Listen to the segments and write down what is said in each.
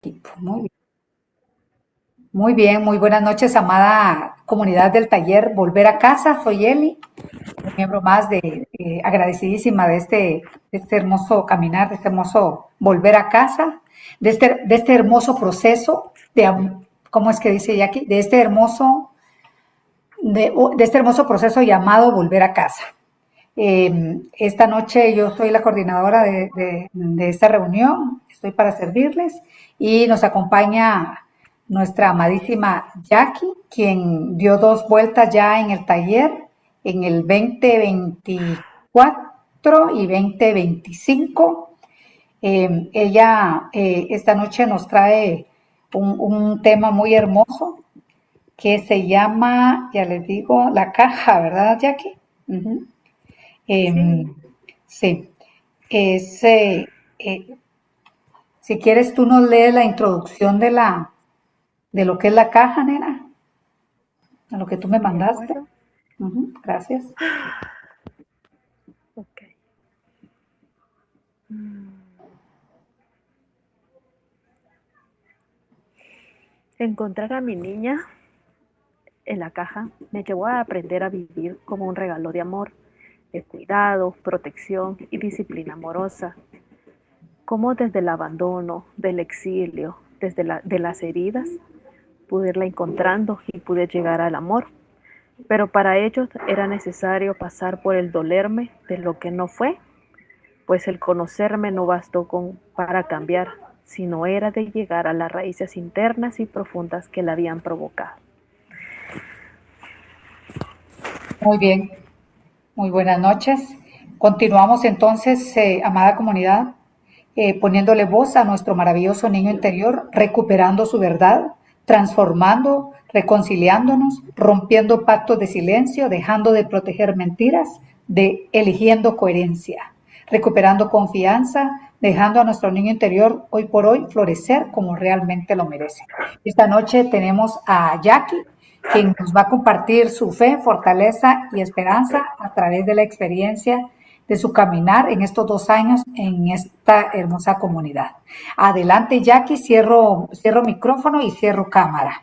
Tipo, muy bien, muy buenas noches, amada comunidad del taller Volver a Casa. Soy Eli, un miembro más agradecidísima de este hermoso caminar, de este hermoso volver a casa, de este hermoso proceso ¿cómo es que dice Jackie? De este hermoso proceso llamado volver a casa. Esta noche yo soy la coordinadora de esta reunión, estoy para servirles y nos acompaña nuestra amadísima Jackie, quien dio 2 vueltas ya en el taller en el 2024 y 2025. Ella esta noche nos trae un tema muy hermoso que se llama, ya les digo, la caja, ¿verdad, Jackie? Ujú. Sí, Em, sí, es, si quieres tú nos lees la introducción de lo que es la caja, nena, a lo que tú me de mandaste. acuerdo. Ujú, gracias. Ok. Mm. Encontrar a mi niña en la caja me llevó a aprender a vivir como un regalo de amor, de cuidado, protección y disciplina amorosa. Como desde el abandono, del exilio, de las heridas, pude irla encontrando y pude llegar al amor. Pero para ello era necesario pasar por el dolerme de lo que no fue, pues el conocerme no bastó para cambiar, sino era de llegar a las raíces internas y profundas que la habían provocado. Muy bien, muy buenas noches. Continuamos entonces, amada comunidad, poniéndole voz a nuestro maravilloso niño interior, recuperando su verdad, transformando, reconciliándonos, rompiendo pactos de silencio, dejando de proteger mentiras, eligiendo coherencia, recuperando confianza, dejando a nuestro niño interior hoy por hoy florecer como realmente lo merece. Esta noche tenemos a Jackie, quien nos va a compartir su fe, fortaleza y esperanza a través de la experiencia de su caminar en estos 2 años en esta hermosa comunidad. Adelante, Jackie, cierro micrófono y cierro cámara.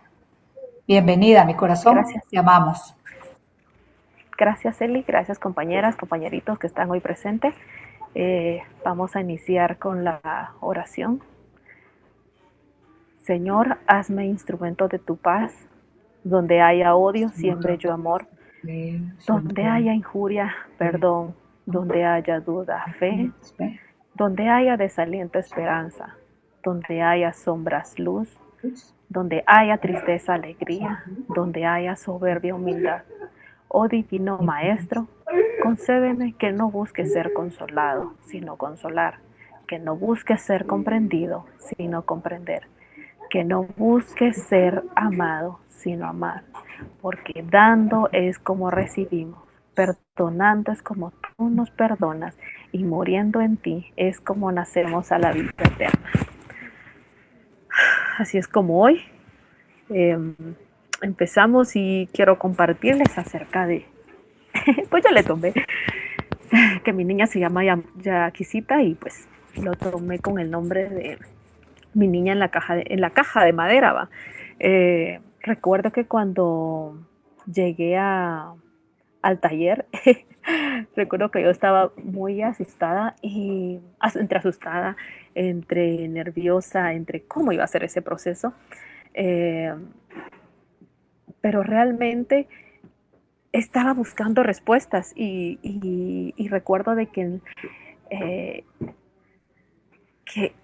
Bienvenida, mi corazón, Gracias. te amamos. Gracias, Eli. Gracias, compañeras, compañeritos que están hoy presentes. Vamos a iniciar con la oración. Señor, hazme instrumento de tu paz. Donde haya odio, siembre yo amor. Donde haya injuria, perdón. Donde haya duda, fe. Donde haya desaliento, esperanza. Donde haya sombras, luz. Donde haya tristeza, alegría. Donde haya soberbia, humildad. Oh divino Maestro, concédeme que no busque ser consolado, sino consolar, que no busque ser comprendido, sino comprender, que no busque ser amado, sino amar, porque dando es como recibimos, perdonando es como tú nos perdonas, y muriendo en ti es como nacemos a la vida eterna. Así es como hoy eh, empezamos y quiero compartirles acerca de, pues ya le tomé que mi niña se llama Yaquisita y pues lo tomé con el nombre de mi niña en la caja de madera, va. Recuerdo que cuando llegué al taller, recuerdo que yo estaba muy asustada y entre asustada, entre nerviosa, entre cómo iba a ser ese proceso. Eh, pero realmente estaba buscando respuestas y recuerdo de eh, que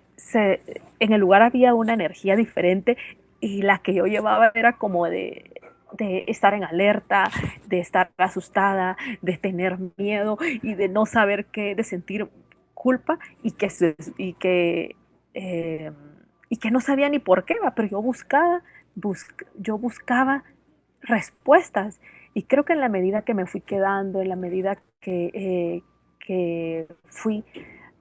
en el lugar había una energía diferente y la que yo llevaba era como de estar en alerta, de estar asustada, de tener miedo y de no saber qué, de sentir culpa eh, y que no sabía ni por qué, pero yo buscaba respuestas y creo que en la medida que me fui quedando, en la medida que fui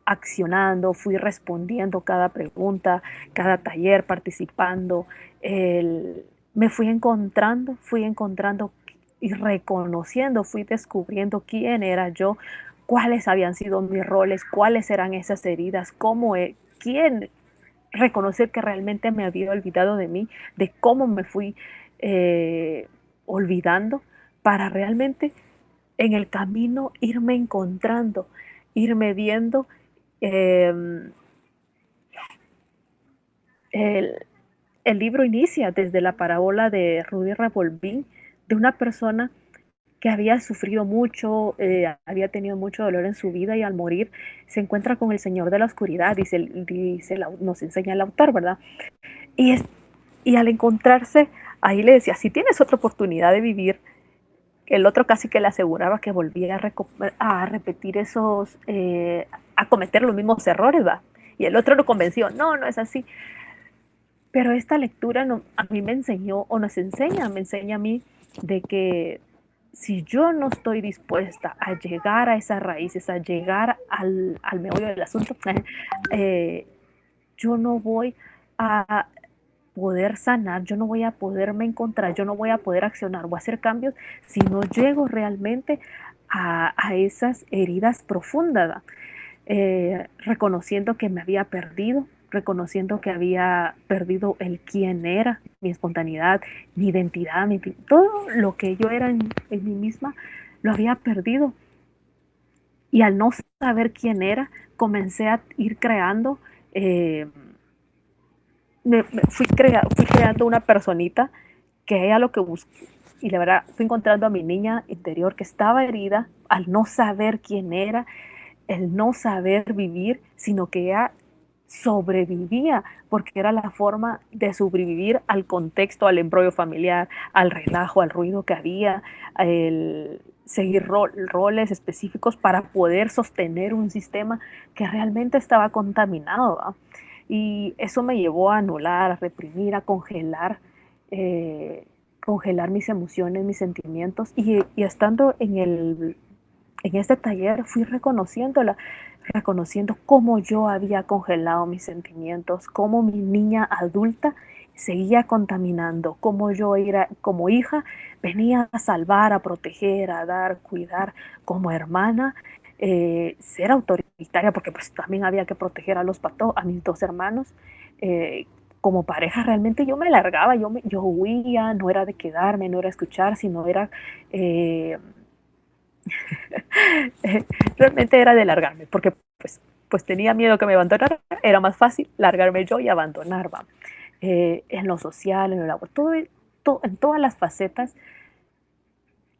accionando, fui respondiendo cada pregunta, cada taller, participando, me fui encontrando y reconociendo, fui descubriendo quién era yo, cuáles habían sido mis roles, cuáles eran esas heridas, quién. reconocer que realmente me había olvidado de mí, de cómo me fui olvidando, para realmente en el camino irme encontrando, irme viendo. eh, el, el libro inicia desde la parábola de Rudy Revolvín, de una persona que había sufrido mucho, había tenido mucho dolor en su vida y al morir se encuentra con el Señor de la Oscuridad, nos enseña el autor, ¿verdad? Y, es, y al encontrarse, ahí le decía, si tienes otra oportunidad de vivir, el otro casi que le aseguraba que volvía a repetir a cometer los mismos errores, ¿va? Y el otro lo convenció, no, no es así. Pero esta lectura no, a mí me enseñó, o nos enseña, me enseña a mí de que si yo no estoy dispuesta a llegar a esas raíces, a llegar al meollo del asunto, eh, yo no voy a poder sanar, yo no voy a poderme encontrar, yo no voy a poder accionar o hacer cambios si no llego realmente a esas heridas profundas, reconociendo que me había perdido, reconociendo que había perdido el quién era, mi espontaneidad, mi identidad, todo lo que yo era en mí misma, lo había perdido. Y al no saber quién era, comencé a ir creando, eh, fui creando una personita que ella lo que buscó. Y la verdad, fui encontrando a mi niña interior que estaba herida al no saber quién era, el no saber vivir, sino que ella sobrevivía, porque era la forma de sobrevivir al contexto, al embrollo familiar, al relajo, al ruido que había, el seguir roles específicos para poder sostener un sistema que realmente estaba contaminado, ¿va? Y eso me llevó a anular, a reprimir, a congelar, congelar mis emociones, mis sentimientos, y estando en este taller fui reconociéndola, reconociendo cómo yo había congelado mis sentimientos, cómo mi niña adulta seguía contaminando, cómo yo era como hija venía a salvar, a proteger, a dar, cuidar, como hermana, ser autoritaria, porque pues también había que proteger a los patos, a mis dos hermanos. Como pareja realmente yo me largaba, yo huía, no era de quedarme, no era escuchar, sino era realmente era de largarme, porque pues tenía miedo que me abandonara, era más fácil largarme yo y abandonar, ¿va? En lo social, en el labor, en todas las facetas,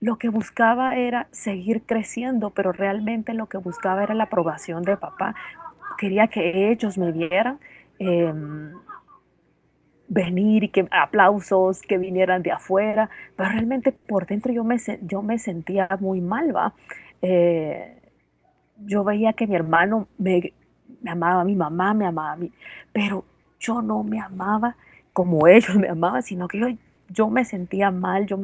lo que buscaba era seguir creciendo, pero realmente lo que buscaba era la aprobación de papá. Quería que ellos me vieran, eh, venir y que aplausos que vinieran de afuera, pero realmente por dentro yo me sentía muy mal, ¿va? Eh, yo veía que mi hermano me amaba, mi mamá me amaba a mí, pero yo no me amaba como ellos me amaban, sino que yo me sentía mal, yo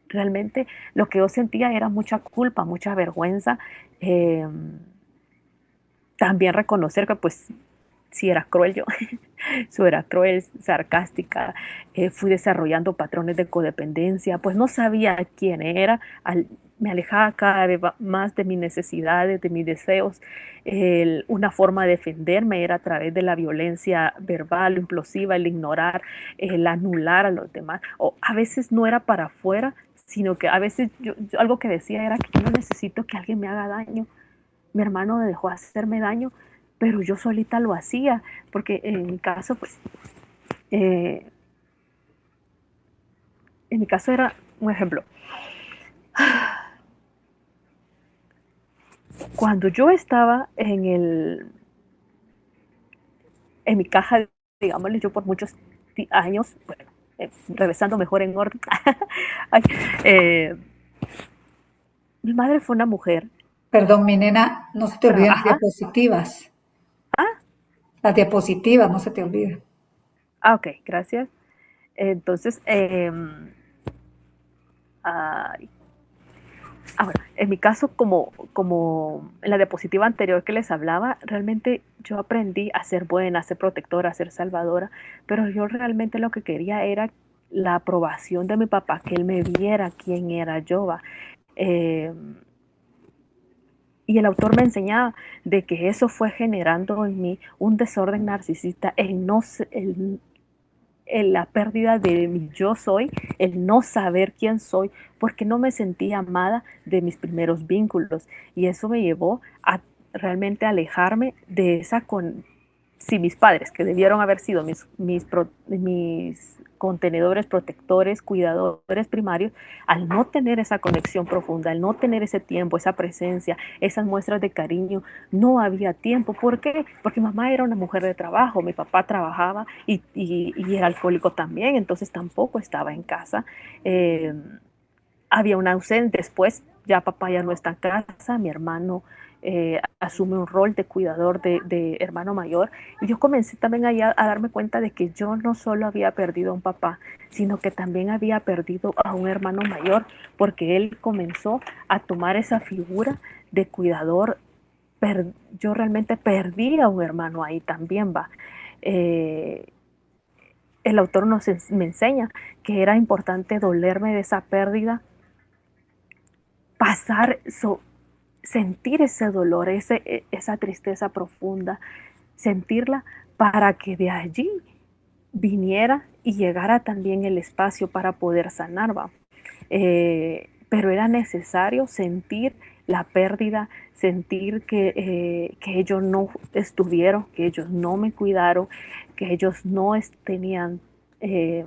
realmente lo que yo sentía era mucha culpa, mucha vergüenza, eh, también reconocer que pues sí era cruel yo, eso era cruel, sarcástica, fui desarrollando patrones de codependencia, pues no sabía quién era, me alejaba cada vez más de mis necesidades, de mis deseos. Una forma de defenderme era a través de la violencia verbal, implosiva, el ignorar, el anular a los demás. O a veces no era para afuera, sino que a veces yo algo que decía era que yo no necesito que alguien me haga daño. Mi hermano me dejó hacerme daño, pero yo solita lo hacía, porque en mi caso, pues, eh, en mi caso era un ejemplo. Cuando yo estaba en mi caja, digámosle, yo por muchos años, bueno, regresando mejor en orden, ay, eh, mi madre fue una mujer. Perdón, mi nena, no se te olviden las Ajá, diapositivas. ah, Las diapositivas, no se te olviden. ok, gracias. Entonces, ay, bueno, en mi caso, como en la diapositiva anterior que les hablaba, realmente yo aprendí a ser buena, a ser protectora, a ser salvadora, pero yo realmente lo que quería era la aprobación de mi papá, que él me viera quién era yo. Eh, Y el autor me enseñaba de que eso fue generando en mí un desorden narcisista, la pérdida de mi yo soy, el no saber quién soy, porque no me sentía amada de mis primeros vínculos. Y eso me llevó a realmente alejarme de esa si mis padres, que debieron haber sido mis contenedores, protectores, cuidadores primarios, al no tener esa conexión profunda, al no tener ese tiempo, esa presencia, esas muestras de cariño, no había tiempo. ¿Por qué? Porque mamá era una mujer de trabajo, mi papá trabajaba y era alcohólico también, entonces tampoco estaba en casa. Eh, Había una ausencia, después ya papá ya no está en casa, mi hermano asume un rol de cuidador de hermano mayor, y yo comencé también a darme cuenta de que yo no solo había perdido a un papá, sino que también había perdido a un hermano mayor, porque él comenzó a tomar esa figura de cuidador. Yo realmente perdí a un hermano ahí también, va. Eh, el autor me enseña que era importante dolerme de esa pérdida, pasar, sentir ese dolor, esa tristeza profunda, sentirla para que de allí viniera y llegara también el espacio para poder sanar, ¿va? Pero era necesario sentir la pérdida, sentir que ellos no estuvieron, que ellos no me cuidaron, que ellos tenían, eh,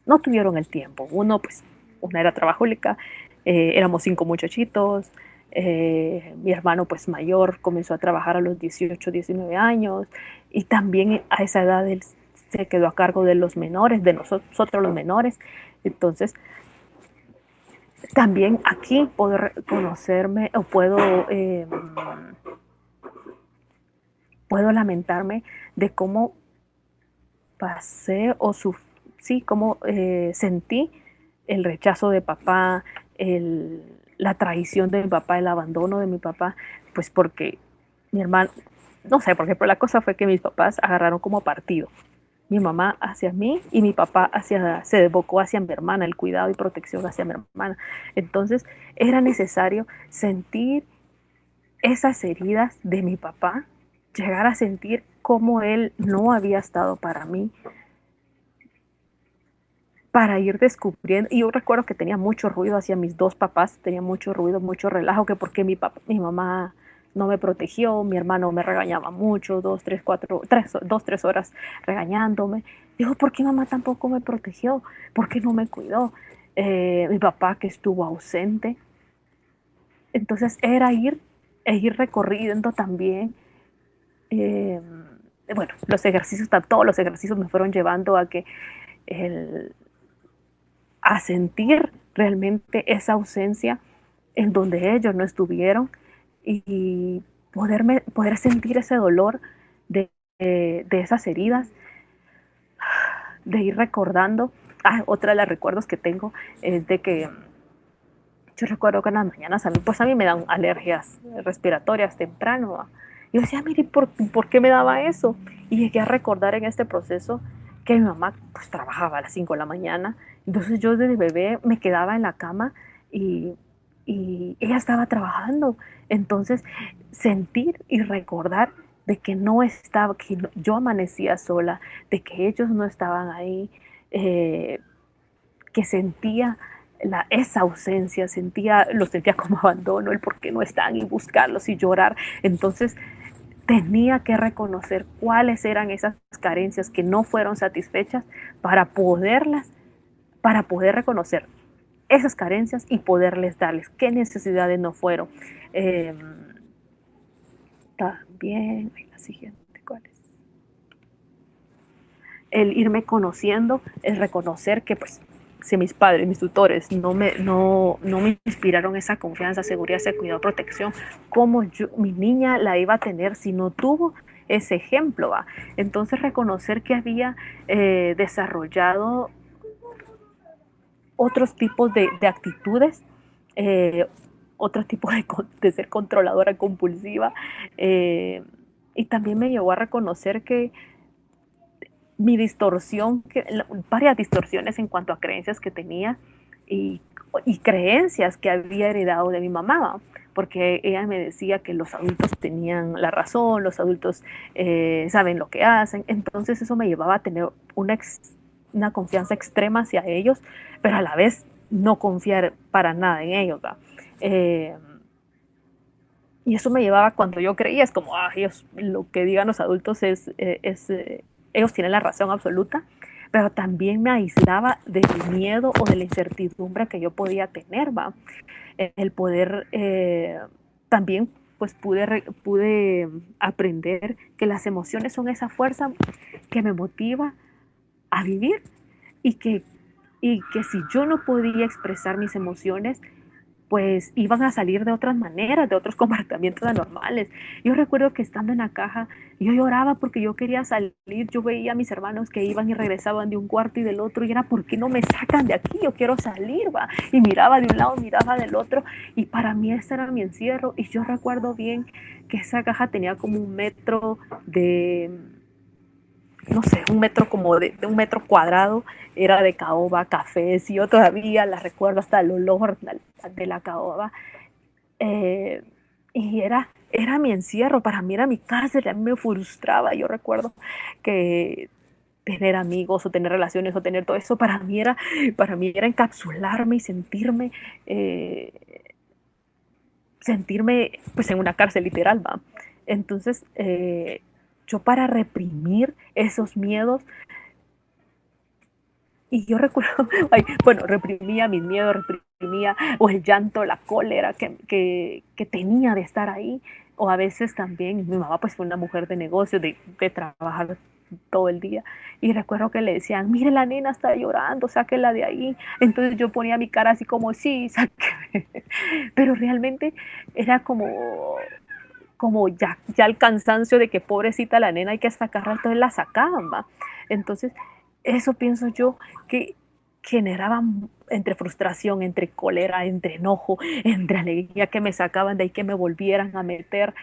no tuvieron el tiempo. Una era trabajólica, éramos 5 muchachitos, mi hermano pues mayor comenzó a trabajar a los 18, 19 años, y también a esa edad él se quedó a cargo de los menores, de nosotros los menores. Entonces, también aquí puedo reconocerme o puedo lamentarme de cómo pasé sí, cómo sentí el rechazo de papá, la traición de mi papá, el abandono de mi papá, pues porque mi hermano, no sé, por ejemplo, la cosa fue que mis papás agarraron como partido. Mi mamá hacia mí y mi papá se devocó hacia mi hermana, el cuidado y protección hacia mi hermana. Entonces era necesario sentir esas heridas de mi papá, llegar a sentir cómo él no había estado para mí, para ir descubriendo. Y yo recuerdo que tenía mucho ruido hacia mis dos papás, tenía mucho ruido, mucho relajo, que porque mi mamá no me protegió, mi hermano me regañaba mucho, 2, 3 horas regañándome. Digo, ¿por qué mamá tampoco me protegió? ¿Por qué no me cuidó? Mi papá que estuvo ausente. Entonces era ir recorriendo también. eh, bueno, todos los ejercicios me fueron llevando el, a sentir realmente esa ausencia en donde ellos no estuvieron, y poder sentir ese dolor de esas heridas, de ir recordando. Otra de los recuerdos que tengo es de que yo recuerdo que en las mañanas a mí me dan alergias respiratorias temprano. Y yo decía, mire, ¿por qué me daba eso? Y llegué a recordar en este proceso que mi mamá pues trabajaba a las 5 de la mañana. Entonces yo desde bebé me quedaba en la cama y, y ella estaba trabajando. Entonces sentir y recordar de que no estaba, yo amanecía sola, de que ellos no estaban ahí, eh, que sentía esa ausencia, lo sentía como abandono, el por qué no están, y buscarlos y llorar. Entonces tenía que reconocer cuáles eran esas carencias que no fueron satisfechas para poder reconocer esas carencias y poderles darles qué necesidades no fueron. Eh, También, la siguiente, ¿cuál es? El irme conociendo, es reconocer que pues si mis padres, mis tutores no me inspiraron esa confianza, seguridad, ese cuidado, protección, como mi niña la iba a tener si no tuvo ese ejemplo, ¿va? Entonces reconocer que había desarrollado otros tipos de actitudes, eh, otro tipo de ser controladora compulsiva, eh, y también me llevó a reconocer que mi distorsión, varias distorsiones en cuanto a creencias que tenía, y y creencias que había heredado de mi mamá, porque ella me decía que los adultos tenían la razón, los adultos saben lo que hacen, entonces eso me llevaba a tener una confianza extrema hacia ellos, pero a la vez no confiar para nada en ellos. Eh, y eso me llevaba cuando yo creía, es como, ellos, lo que digan los adultos ellos tienen la razón absoluta, pero también me aislaba del miedo o de la incertidumbre que yo podía tener, ¿va? El poder, también pues pude aprender que las emociones son esa fuerza que me motiva a vivir y que si yo no podía expresar mis emociones, pues iban a salir de otras maneras, de otros comportamientos anormales. Yo recuerdo que estando en la caja, yo lloraba porque yo quería salir, yo veía a mis hermanos que iban y regresaban de un cuarto y del otro, y era, ¿por qué no me sacan de aquí? Yo quiero salir, va. Y miraba de un lado, miraba del otro, y para mí ese era mi encierro, y yo recuerdo bien que esa caja tenía como 1 metro de, no sé, 1 metro como de 1 metro cuadrado, era de caoba, cafés, y yo todavía la recuerdo hasta el olor de la caoba. Eh, y era mi encierro, para mí era mi cárcel, a mí me frustraba. Yo recuerdo que tener amigos o tener relaciones o tener todo eso, para mí era encapsularme y sentirme pues en una cárcel literal, ¿va? Entonces, yo para reprimir esos miedos, y yo recuerdo, ay, bueno, reprimía mis miedos, reprimía o el llanto, la cólera que tenía de estar ahí, o a veces también, mi mamá pues fue una mujer de negocios, de trabajar todo el día, y recuerdo que le decían, mire, la nena está llorando, sáquela de ahí. Entonces yo ponía mi cara así como, sí, sáqueme. Pero realmente era como ya el cansancio de que pobrecita la nena hay que sacarla, entonces la sacaban, ¿va? Entonces, eso pienso yo que generaba entre frustración, entre cólera, entre enojo, entre alegría, que me sacaban de ahí, que me volvieran a meter.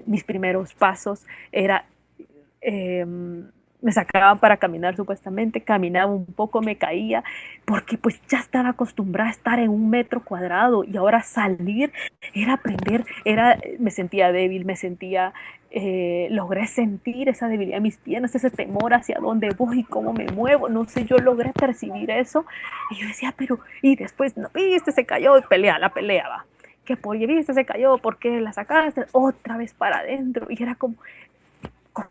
Mis primeros pasos era eh, me sacaban para caminar supuestamente, caminaba un poco, me caía, porque pues ya estaba acostumbrada a estar en 1 metro cuadrado, y ahora salir era aprender, me sentía débil, logré sentir esa debilidad en mis piernas, ese temor hacia dónde voy, cómo me muevo, no sé, yo logré percibir eso, y yo decía, pero, y después, no, viste, se cayó, y la peleaba, que por viste, se cayó, ¿por qué la sacaste? Otra vez para adentro, y era como,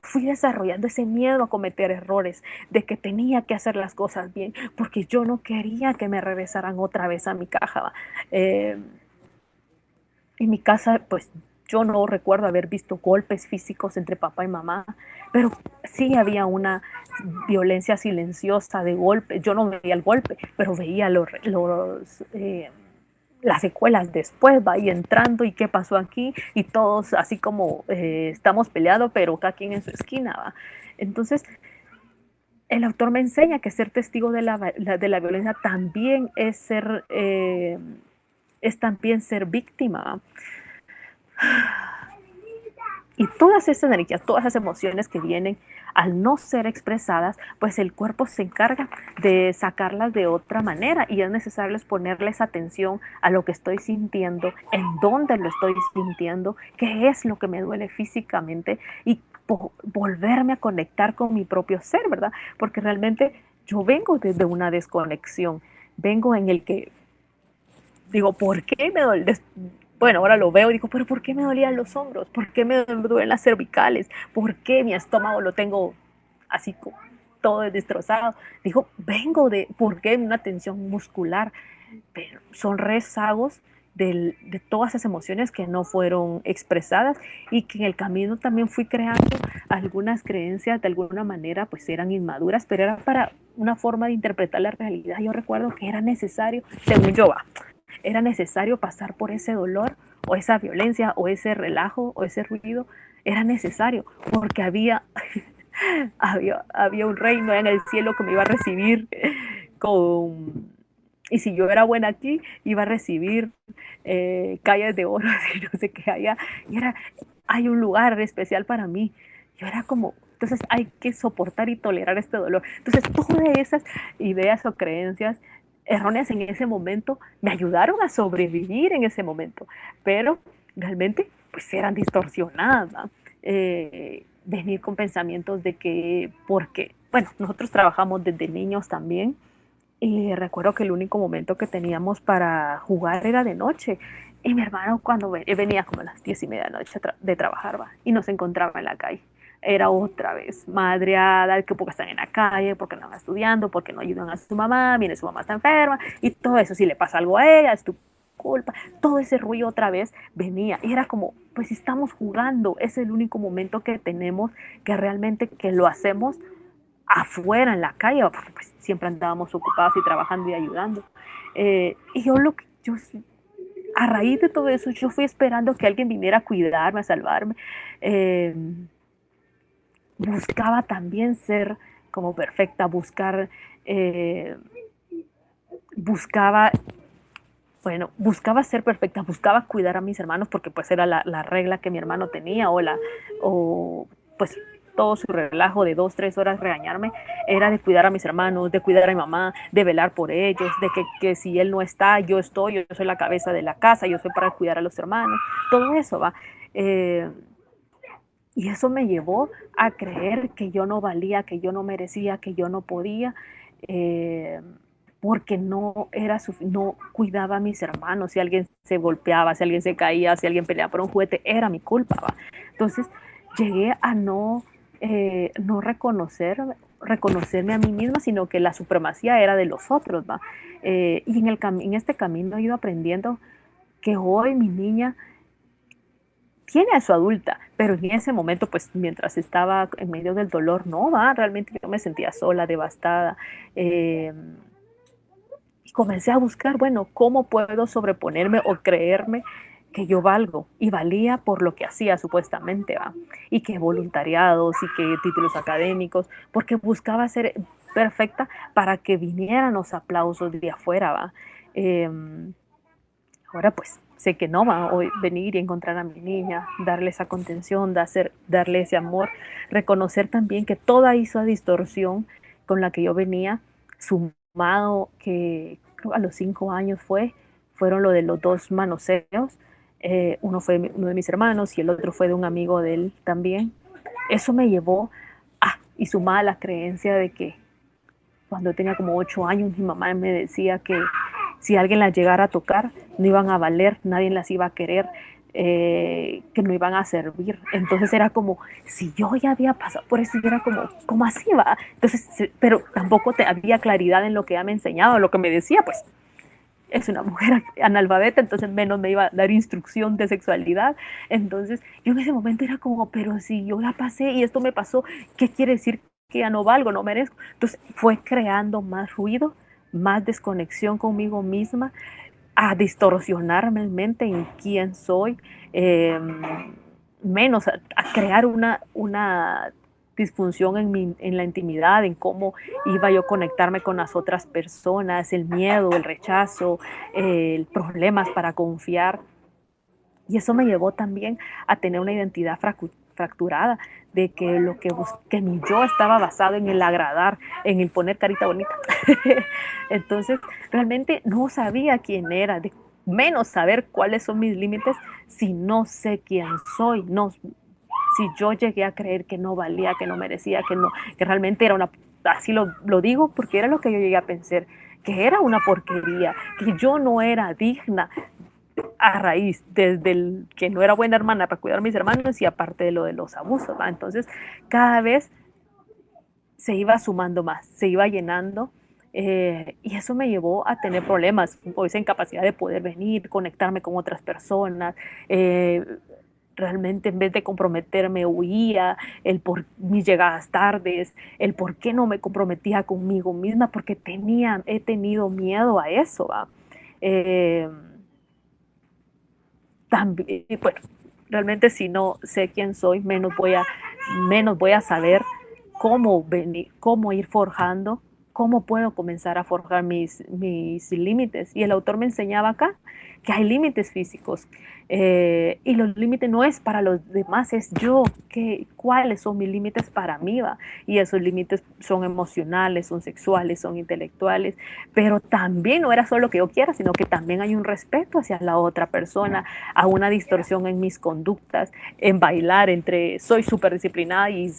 fui desarrollando ese miedo a cometer errores, de que tenía que hacer las cosas bien, porque yo no quería que me regresaran otra vez a mi caja. Eh, en mi casa, pues yo no recuerdo haber visto golpes físicos entre papá y mamá, pero sí había una violencia silenciosa de golpe. Yo no veía el golpe, pero veía las secuelas después, va ahí entrando y qué pasó aquí, y todos así como estamos peleados, pero cada quien en su esquina, va. Entonces, el autor me enseña que ser testigo de la violencia también es también ser víctima. Y todas esas energías, todas esas emociones que vienen al no ser expresadas, pues el cuerpo se encarga de sacarlas de otra manera, y es necesario ponerles atención a lo que estoy sintiendo, en dónde lo estoy sintiendo, qué es lo que me duele físicamente, y volverme a conectar con mi propio ser, ¿verdad? Porque realmente yo vengo desde una desconexión, vengo en el que digo, ¿por qué me duele? Bueno, ahora lo veo y digo, pero ¿por qué me dolían los hombros? ¿Por qué me duelen las cervicales? ¿Por qué mi estómago lo tengo así todo destrozado? Digo, ¿por qué una tensión muscular? Pero son rezagos de todas esas emociones que no fueron expresadas, y que en el camino también fui creando algunas creencias, de alguna manera pues eran inmaduras, pero era para una forma de interpretar la realidad. Yo recuerdo que era necesario, según yo, era necesario pasar por ese dolor o esa violencia o ese relajo o ese ruido, era necesario, porque había un reino en el cielo que me iba a recibir con... Y si yo era buena aquí, iba a recibir calles de oro, y no sé qué haya. Hay un lugar especial para mí. Yo era como, entonces hay que soportar y tolerar este dolor. Entonces, todas esas ideas o creencias erróneas en ese momento me ayudaron a sobrevivir en ese momento, pero realmente pues eran distorsionadas, ¿no? Venir con pensamientos de que, porque, bueno, nosotros trabajamos desde niños también, y recuerdo que el único momento que teníamos para jugar era de noche. Y mi hermano cuando venía como a las 10:30 de la noche de trabajar, ¿va? Y nos encontraba en la calle. Era otra vez madreada, que porque están en la calle, porque no están estudiando, porque no ayudan a su mamá, viene su mamá está enferma, y todo eso, si le pasa algo a ella, es tu culpa. Todo ese ruido otra vez venía. Y era como, pues estamos jugando, es el único momento que tenemos que realmente que lo hacemos afuera en la calle, porque pues siempre andábamos ocupados y trabajando y ayudando. Y yo, a raíz de todo eso, yo fui esperando que alguien viniera a cuidarme, a salvarme. Eh, Buscaba también ser como perfecta, buscaba, bueno, buscaba ser perfecta, buscaba cuidar a mis hermanos porque pues era la regla que mi hermano tenía o pues todo su relajo de 2, 3 horas regañarme era de cuidar a mis hermanos, de cuidar a mi mamá, de velar por ellos, de que si él no está, yo estoy, yo soy la cabeza de la casa, yo soy para cuidar a los hermanos, todo eso va. Eh, y eso me llevó a creer que yo no valía, que yo no merecía, que yo no podía, eh, porque no cuidaba a mis hermanos. Si alguien se golpeaba, si alguien se caía, si alguien peleaba por un juguete, era mi culpa. ¿Va? Entonces llegué a no reconocerme a mí misma, sino que la supremacía era de los otros. ¿Va? Y en este camino he ido aprendiendo que hoy mi niña tiene a su adulta, pero en ese momento, pues mientras estaba en medio del dolor, no va, realmente yo me sentía sola, devastada, eh, y comencé a buscar, bueno, ¿cómo puedo sobreponerme o creerme que yo valgo? Y valía por lo que hacía supuestamente, ¿va? Y que voluntariados y que títulos académicos, porque buscaba ser perfecta para que vinieran los aplausos de afuera, ¿va? Eh, Ahora pues sé que no va hoy venir y encontrar a mi niña, darle esa contención, darle ese amor, reconocer también que toda esa distorsión con la que yo venía, sumado que creo a los 5 años fueron lo de los dos manoseos, uno fue uno de mis hermanos y el otro fue de un amigo de él también. Eso me llevó y sumada la creencia de que cuando tenía como 8 años, mi mamá me decía que si alguien las llegara a tocar, no iban a valer, nadie las iba a querer, que no iban a servir. Entonces era como, si yo ya había pasado por eso, era como, ¿cómo así va? Entonces, pero tampoco había claridad en lo que ella me enseñaba, lo que me decía, pues es una mujer analfabeta, entonces menos me iba a dar instrucción de sexualidad. Entonces yo en ese momento era como, pero si yo ya pasé y esto me pasó, ¿qué quiere decir que ya no valgo, no merezco? Entonces fue creando más ruido, más desconexión conmigo misma, a distorsionarme en mente en quién soy, eh, menos a crear una disfunción en la intimidad, en cómo iba yo a conectarme con las otras personas, el miedo, el rechazo, problemas para confiar. Y eso me llevó también a tener una identidad fracturada, de que que mi yo estaba basado en el agradar, en el poner carita bonita. Entonces, realmente no sabía quién era, de menos saber cuáles son mis límites si no sé quién soy, no, si yo llegué a creer que no valía, que no merecía, que realmente era una, así lo digo porque era lo que yo llegué a pensar, que era una porquería, que yo no era digna a raíz desde el que no era buena hermana para cuidar a mis hermanos y aparte de lo de los abusos, ¿va? Entonces cada vez se iba sumando más, se iba llenando, y eso me llevó a tener problemas, o esa incapacidad de poder venir, conectarme con otras personas, realmente en vez de comprometerme huía, el por mis llegadas tardes, el por qué no me comprometía conmigo misma, porque he tenido miedo a eso, ¿va? Eh, También, bueno, realmente si no sé quién soy, menos voy a saber cómo venir, cómo ir forjando ¿cómo puedo comenzar a forjar mis límites? Y el autor me enseñaba acá que hay límites físicos, y los límites no es para los demás, es yo, cuáles son mis límites para mí, ¿va? Y esos límites son emocionales, son sexuales, son intelectuales, pero también no era solo que yo quiera, sino que también hay un respeto hacia la otra persona, a una distorsión en mis conductas, en bailar entre soy súper disciplinada y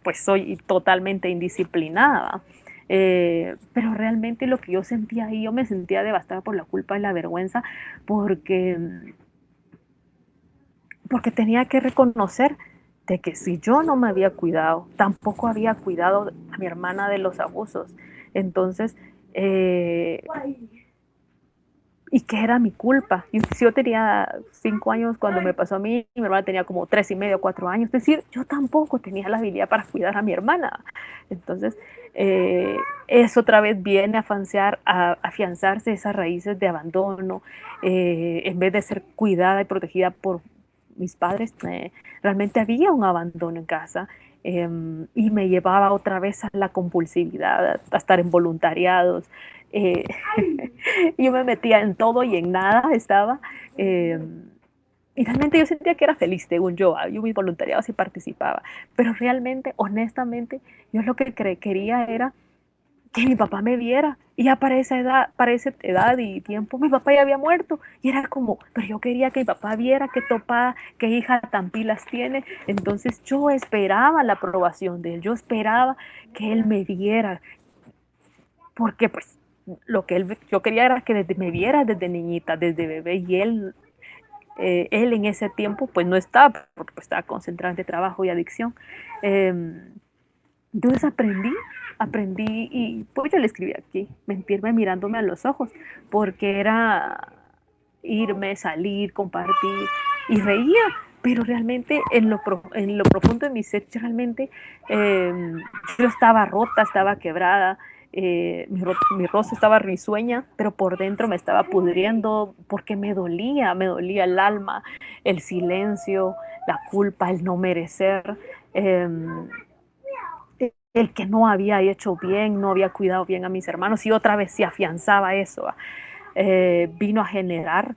pues soy totalmente indisciplinada. Pero realmente lo que yo sentía ahí, yo me sentía devastada por la culpa y la vergüenza, porque, porque tenía que reconocer de que si yo no me había cuidado, tampoco había cuidado a mi hermana de los abusos. Entonces, eh, y que era mi culpa. Y si yo tenía 5 años cuando me pasó a mí, mi hermana tenía como 3 y medio, 4 años. Es decir, yo tampoco tenía la habilidad para cuidar a mi hermana. Entonces, eso otra vez viene a afianzarse esas raíces de abandono. En vez de ser cuidada y protegida por mis padres, realmente había un abandono en casa. Y me llevaba otra vez a la compulsividad, a estar en voluntariados. Eh, yo me metía en todo y en nada estaba. Eh, y realmente yo sentía que era feliz, según yo. Yo mis voluntariados y participaba. Pero realmente, honestamente, yo lo que quería era que mi papá me viera. Y ya para esa edad y tiempo, mi papá ya había muerto. Y era como, pero yo quería que mi papá viera qué topada, qué hija tan pilas tiene. Entonces yo esperaba la aprobación de él. Yo esperaba que él me viera. Porque pues lo que yo quería era que me viera desde niñita, desde bebé. Y él en ese tiempo pues no estaba, porque pues, estaba concentrado en trabajo y adicción. Eh, entonces aprendí y pues yo le escribí aquí, mentirme mirándome a los ojos, porque era irme, salir, compartir y reía, pero realmente en lo profundo de mi ser, realmente eh, yo estaba rota, estaba quebrada, mi rostro estaba risueña, pero por dentro me estaba pudriendo porque me dolía el alma, el silencio, la culpa, el no merecer. Eh, el que no había hecho bien, no había cuidado bien a mis hermanos y otra vez se afianzaba eso. Vino a generar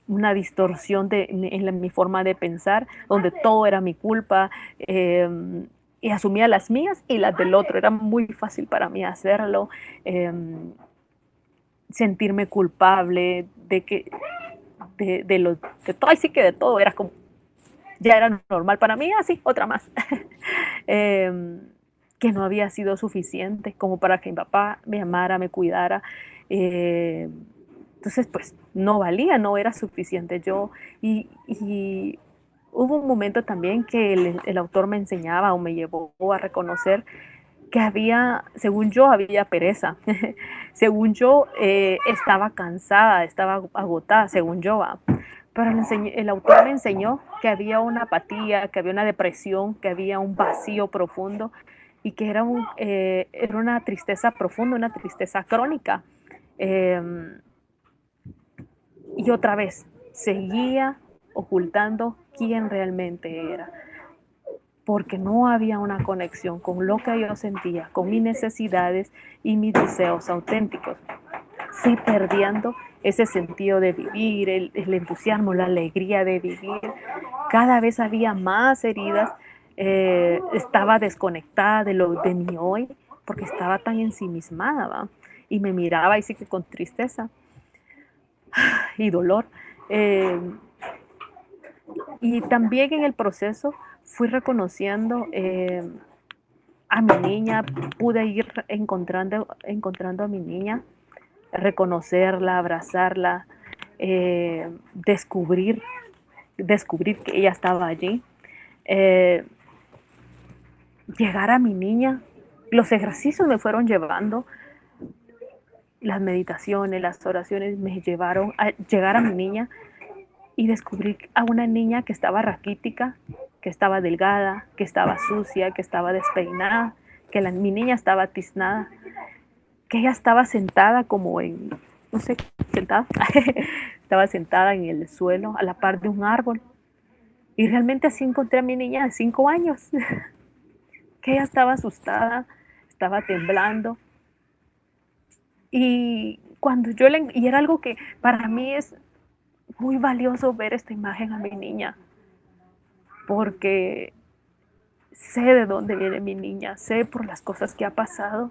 una distorsión mi forma de pensar, donde todo era mi culpa, y asumía las mías y las del otro. Era muy fácil para mí hacerlo, eh, sentirme culpable de todo, sí que de todo, era como, ya era normal para mí, así, otra más. eh, que no había sido suficiente como para que mi papá me amara, me cuidara. Eh, entonces, pues no valía, no era suficiente yo. Y hubo un momento también que el autor me enseñaba o me llevó a reconocer que había, según yo, había pereza. Según yo, estaba cansada, estaba agotada, según yo. Pero el autor me enseñó que había una apatía, que había una depresión, que había un vacío profundo y que era una tristeza profunda, una tristeza crónica. Eh, y otra vez, seguía ocultando quién realmente era, porque no había una conexión con lo que yo sentía, con mis necesidades y mis deseos auténticos. Sí, perdiendo ese sentido de vivir, el entusiasmo, la alegría de vivir. Cada vez había más heridas, estaba desconectada de mi hoy, porque estaba tan ensimismada, ¿va? Y me miraba y sí que con tristeza y dolor. Eh, y también en el proceso fui reconociendo a mi niña, pude ir encontrando a mi niña, reconocerla, abrazarla, descubrir que ella estaba allí, eh, llegar a mi niña. Los ejercicios me fueron llevando, las meditaciones, las oraciones me llevaron a llegar a mi niña y descubrí a una niña que estaba raquítica, que estaba delgada, que estaba sucia, que estaba despeinada, que mi niña estaba tiznada, que ella estaba sentada como en, no sé, sentada, estaba sentada en el suelo a la par de un árbol. Y realmente así encontré a mi niña de 5 años, que ella estaba asustada, estaba temblando, Y y era algo que para mí es muy valioso ver esta imagen a mi niña, porque sé de dónde viene mi niña, sé por las cosas que ha pasado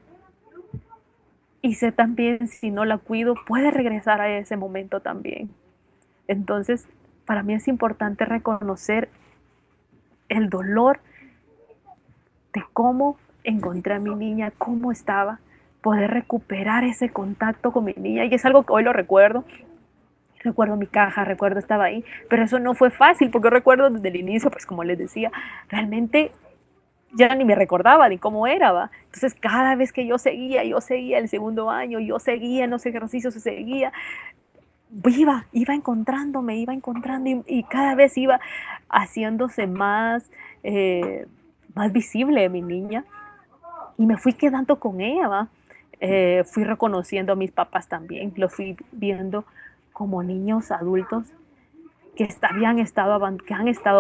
y sé también si no la cuido puede regresar a ese momento también. Entonces, para mí es importante reconocer el dolor de cómo encontré a mi niña, cómo estaba, poder recuperar ese contacto con mi niña. Y es algo que hoy lo recuerdo. Recuerdo mi caja, recuerdo estaba ahí, pero eso no fue fácil, porque recuerdo desde el inicio, pues como les decía, realmente ya ni me recordaba ni cómo era, ¿va? Entonces cada vez que yo seguía el segundo año, yo seguía en los ejercicios, seguía, iba encontrando y cada vez iba haciéndose más visible mi niña y me fui quedando con ella, ¿va? Fui reconociendo a mis papás también, los fui viendo como niños adultos que han estado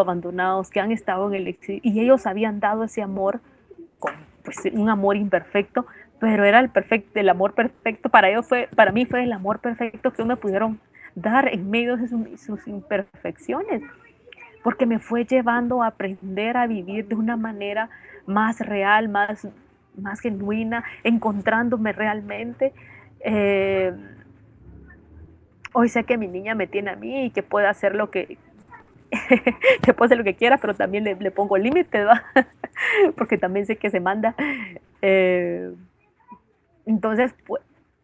abandonados, que han estado en el exilio, y ellos habían dado ese amor, con, pues, un amor imperfecto, pero era el amor perfecto, para mí fue el amor perfecto que me pudieron dar en medio de sus imperfecciones, porque me fue llevando a aprender a vivir de una manera más real, más genuina, encontrándome realmente. Eh, Hoy sé que mi niña me tiene a mí y que puede hacer que puede hacer lo que quiera, pero también le pongo límites, ¿va? Porque también sé que se manda. Eh, entonces,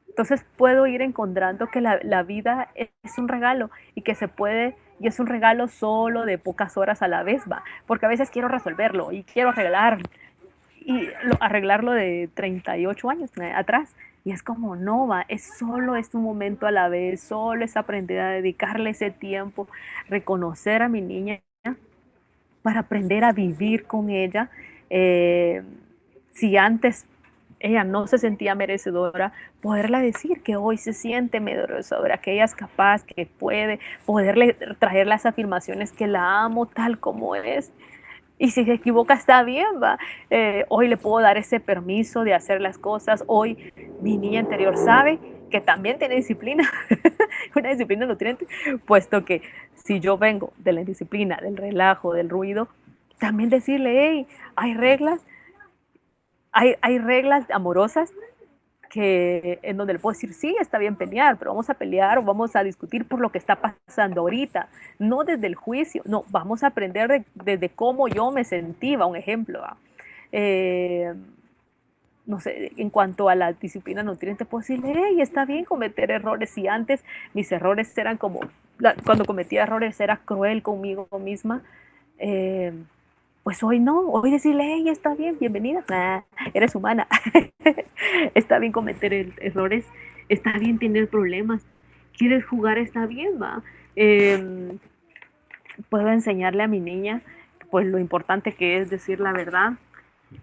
entonces puedo ir encontrando que la vida es un regalo y que se puede, y es un regalo solo de pocas horas a la vez, va, porque a veces quiero resolverlo y quiero arreglarlo de 38 años atrás. Y es como, no, va, es un momento a la vez, solo es aprender a dedicarle ese tiempo, reconocer a mi niña para aprender a vivir con ella. Eh, si antes ella no se sentía merecedora, poderla decir que hoy se siente merecedora, que ella es capaz, que puede, poderle traer las afirmaciones que la amo tal como es. Y si se equivoca está bien, va. Hoy le puedo dar ese permiso de hacer las cosas. Hoy mi niña interior sabe que también tiene disciplina, una disciplina nutriente, puesto que si yo vengo de la indisciplina, del relajo, del ruido, también decirle, hey, hay reglas, hay reglas amorosas en donde le puedo decir, sí, está bien pelear, pero vamos a pelear o vamos a discutir por lo que está pasando ahorita, no desde el juicio, no, vamos a aprender desde cómo yo me sentía, un ejemplo. Eh, no sé, en cuanto a la disciplina nutriente, puedo decirle, hey, está bien cometer errores. Si antes mis errores eran cuando cometía errores era cruel conmigo misma, eh, pues hoy no, hoy decirle, hey, está bien, bienvenida, eres humana, está bien cometer errores, está bien tener problemas, quieres jugar, está bien, va. Eh, Puedo enseñarle a mi niña, pues lo importante que es decir la verdad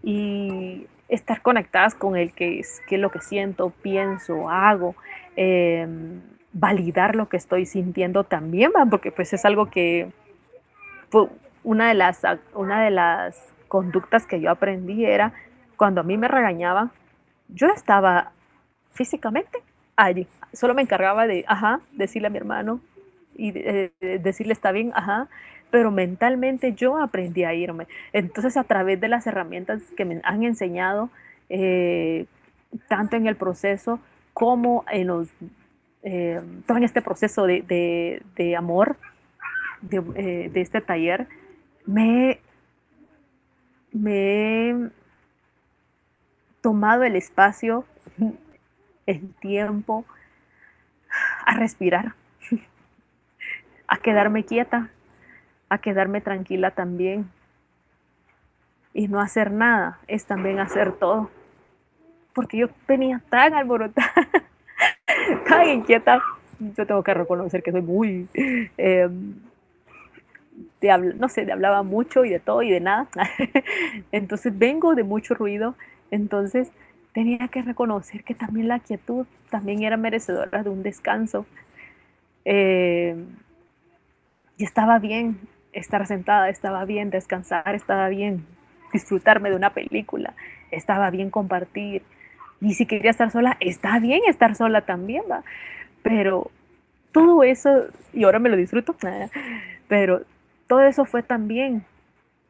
y estar conectadas con el que es lo que siento, pienso, hago, eh, validar lo que estoy sintiendo también, ¿va? Porque pues es algo que fue una de las conductas que yo aprendí era cuando a mí me regañaban, yo estaba físicamente allí, solo me encargaba de, ajá, decirle a mi hermano y decirle está bien, ajá, pero mentalmente yo aprendí a irme. Entonces, a través de las herramientas que me han enseñado, eh, tanto en el proceso como todo en este proceso de amor, de este taller, me, me he tomado el espacio, el tiempo, a respirar, a quedarme quieta, a quedarme tranquila también. Y no hacer nada es también hacer todo. Porque yo venía tan alborotada, tan inquieta. Yo tengo que reconocer que soy muy, no sé, hablaba mucho y de todo y de nada. Entonces vengo de mucho ruido. Entonces tenía que reconocer que también la quietud también era merecedora de un descanso. Eh, y estaba bien estar sentada, estaba bien descansar, estaba bien disfrutarme de una película, estaba bien compartir. Y si quería estar sola, está bien estar sola también, ¿va? Pero todo eso, y ahora me lo disfruto, pero todo eso fue también,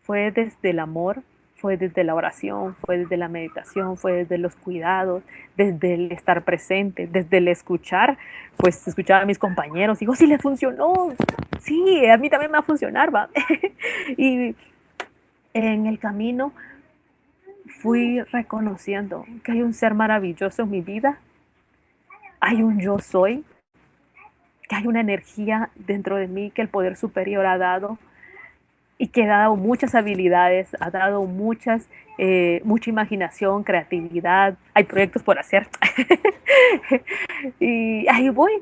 fue desde el amor, fue desde la oración, fue desde la meditación, fue desde los cuidados, desde el estar presente, desde el escuchar, pues escuchar a mis compañeros, digo, sí le funcionó, sí, a mí también me va a funcionar, va. Y en el camino fui reconociendo que hay un ser maravilloso en mi vida, hay un yo soy, que hay una energía dentro de mí que el poder superior ha dado y que ha dado muchas habilidades, ha dado mucha imaginación, creatividad, hay proyectos por hacer. Y ahí voy,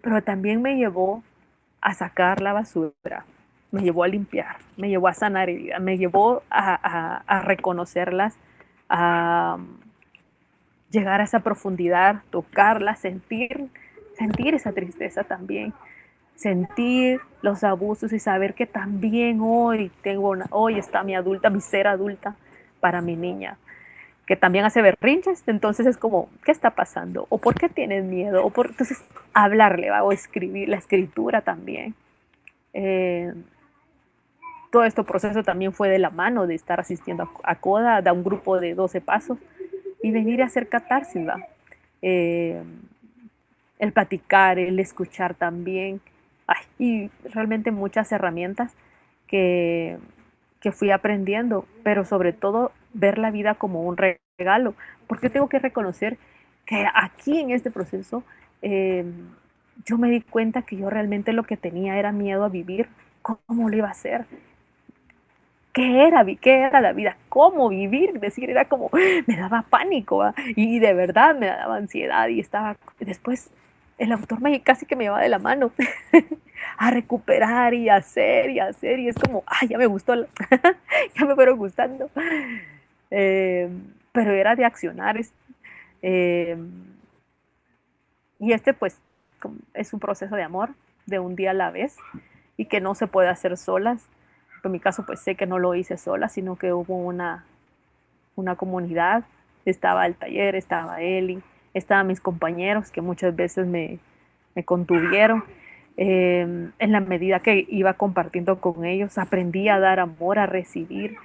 pero también me llevó a sacar la basura, me llevó a limpiar, me llevó a sanar heridas, me llevó a reconocerlas, a llegar a esa profundidad, tocarla, sentir esa tristeza también, sentir los abusos y saber que también hoy está mi ser adulta para mi niña, que también hace berrinches, entonces es como, ¿qué está pasando? ¿O por qué tienes miedo? Entonces, hablarle, ¿va? O escribir, la escritura también. Eh, todo este proceso también fue de la mano de estar asistiendo a CODA, a un grupo de 12 pasos, y venir a hacer catarsis, ¿va? Eh, el platicar, el escuchar también, ay, y realmente muchas herramientas que, que fui aprendiendo, pero sobre todo ver la vida como un regalo, porque tengo que reconocer que aquí en este proceso eh, yo me di cuenta que yo realmente lo que tenía era miedo a vivir, cómo lo iba a hacer, qué era la vida, cómo vivir, decir, era como, me daba pánico, ¿va? Y de verdad me daba ansiedad y estaba, después el autor casi que me lleva de la mano a recuperar y hacer y hacer, y es como, ay, ya me gustó, ya me fueron gustando. Eh, pero era de accionar, eh, y pues es un proceso de amor, de un día a la vez, y que no se puede hacer solas. En mi caso, pues sé que no lo hice sola, sino que hubo una comunidad, estaba el taller, estaba Eli, estaban mis compañeros que muchas veces me contuvieron. En la medida que iba compartiendo con ellos, aprendí a dar amor, a recibir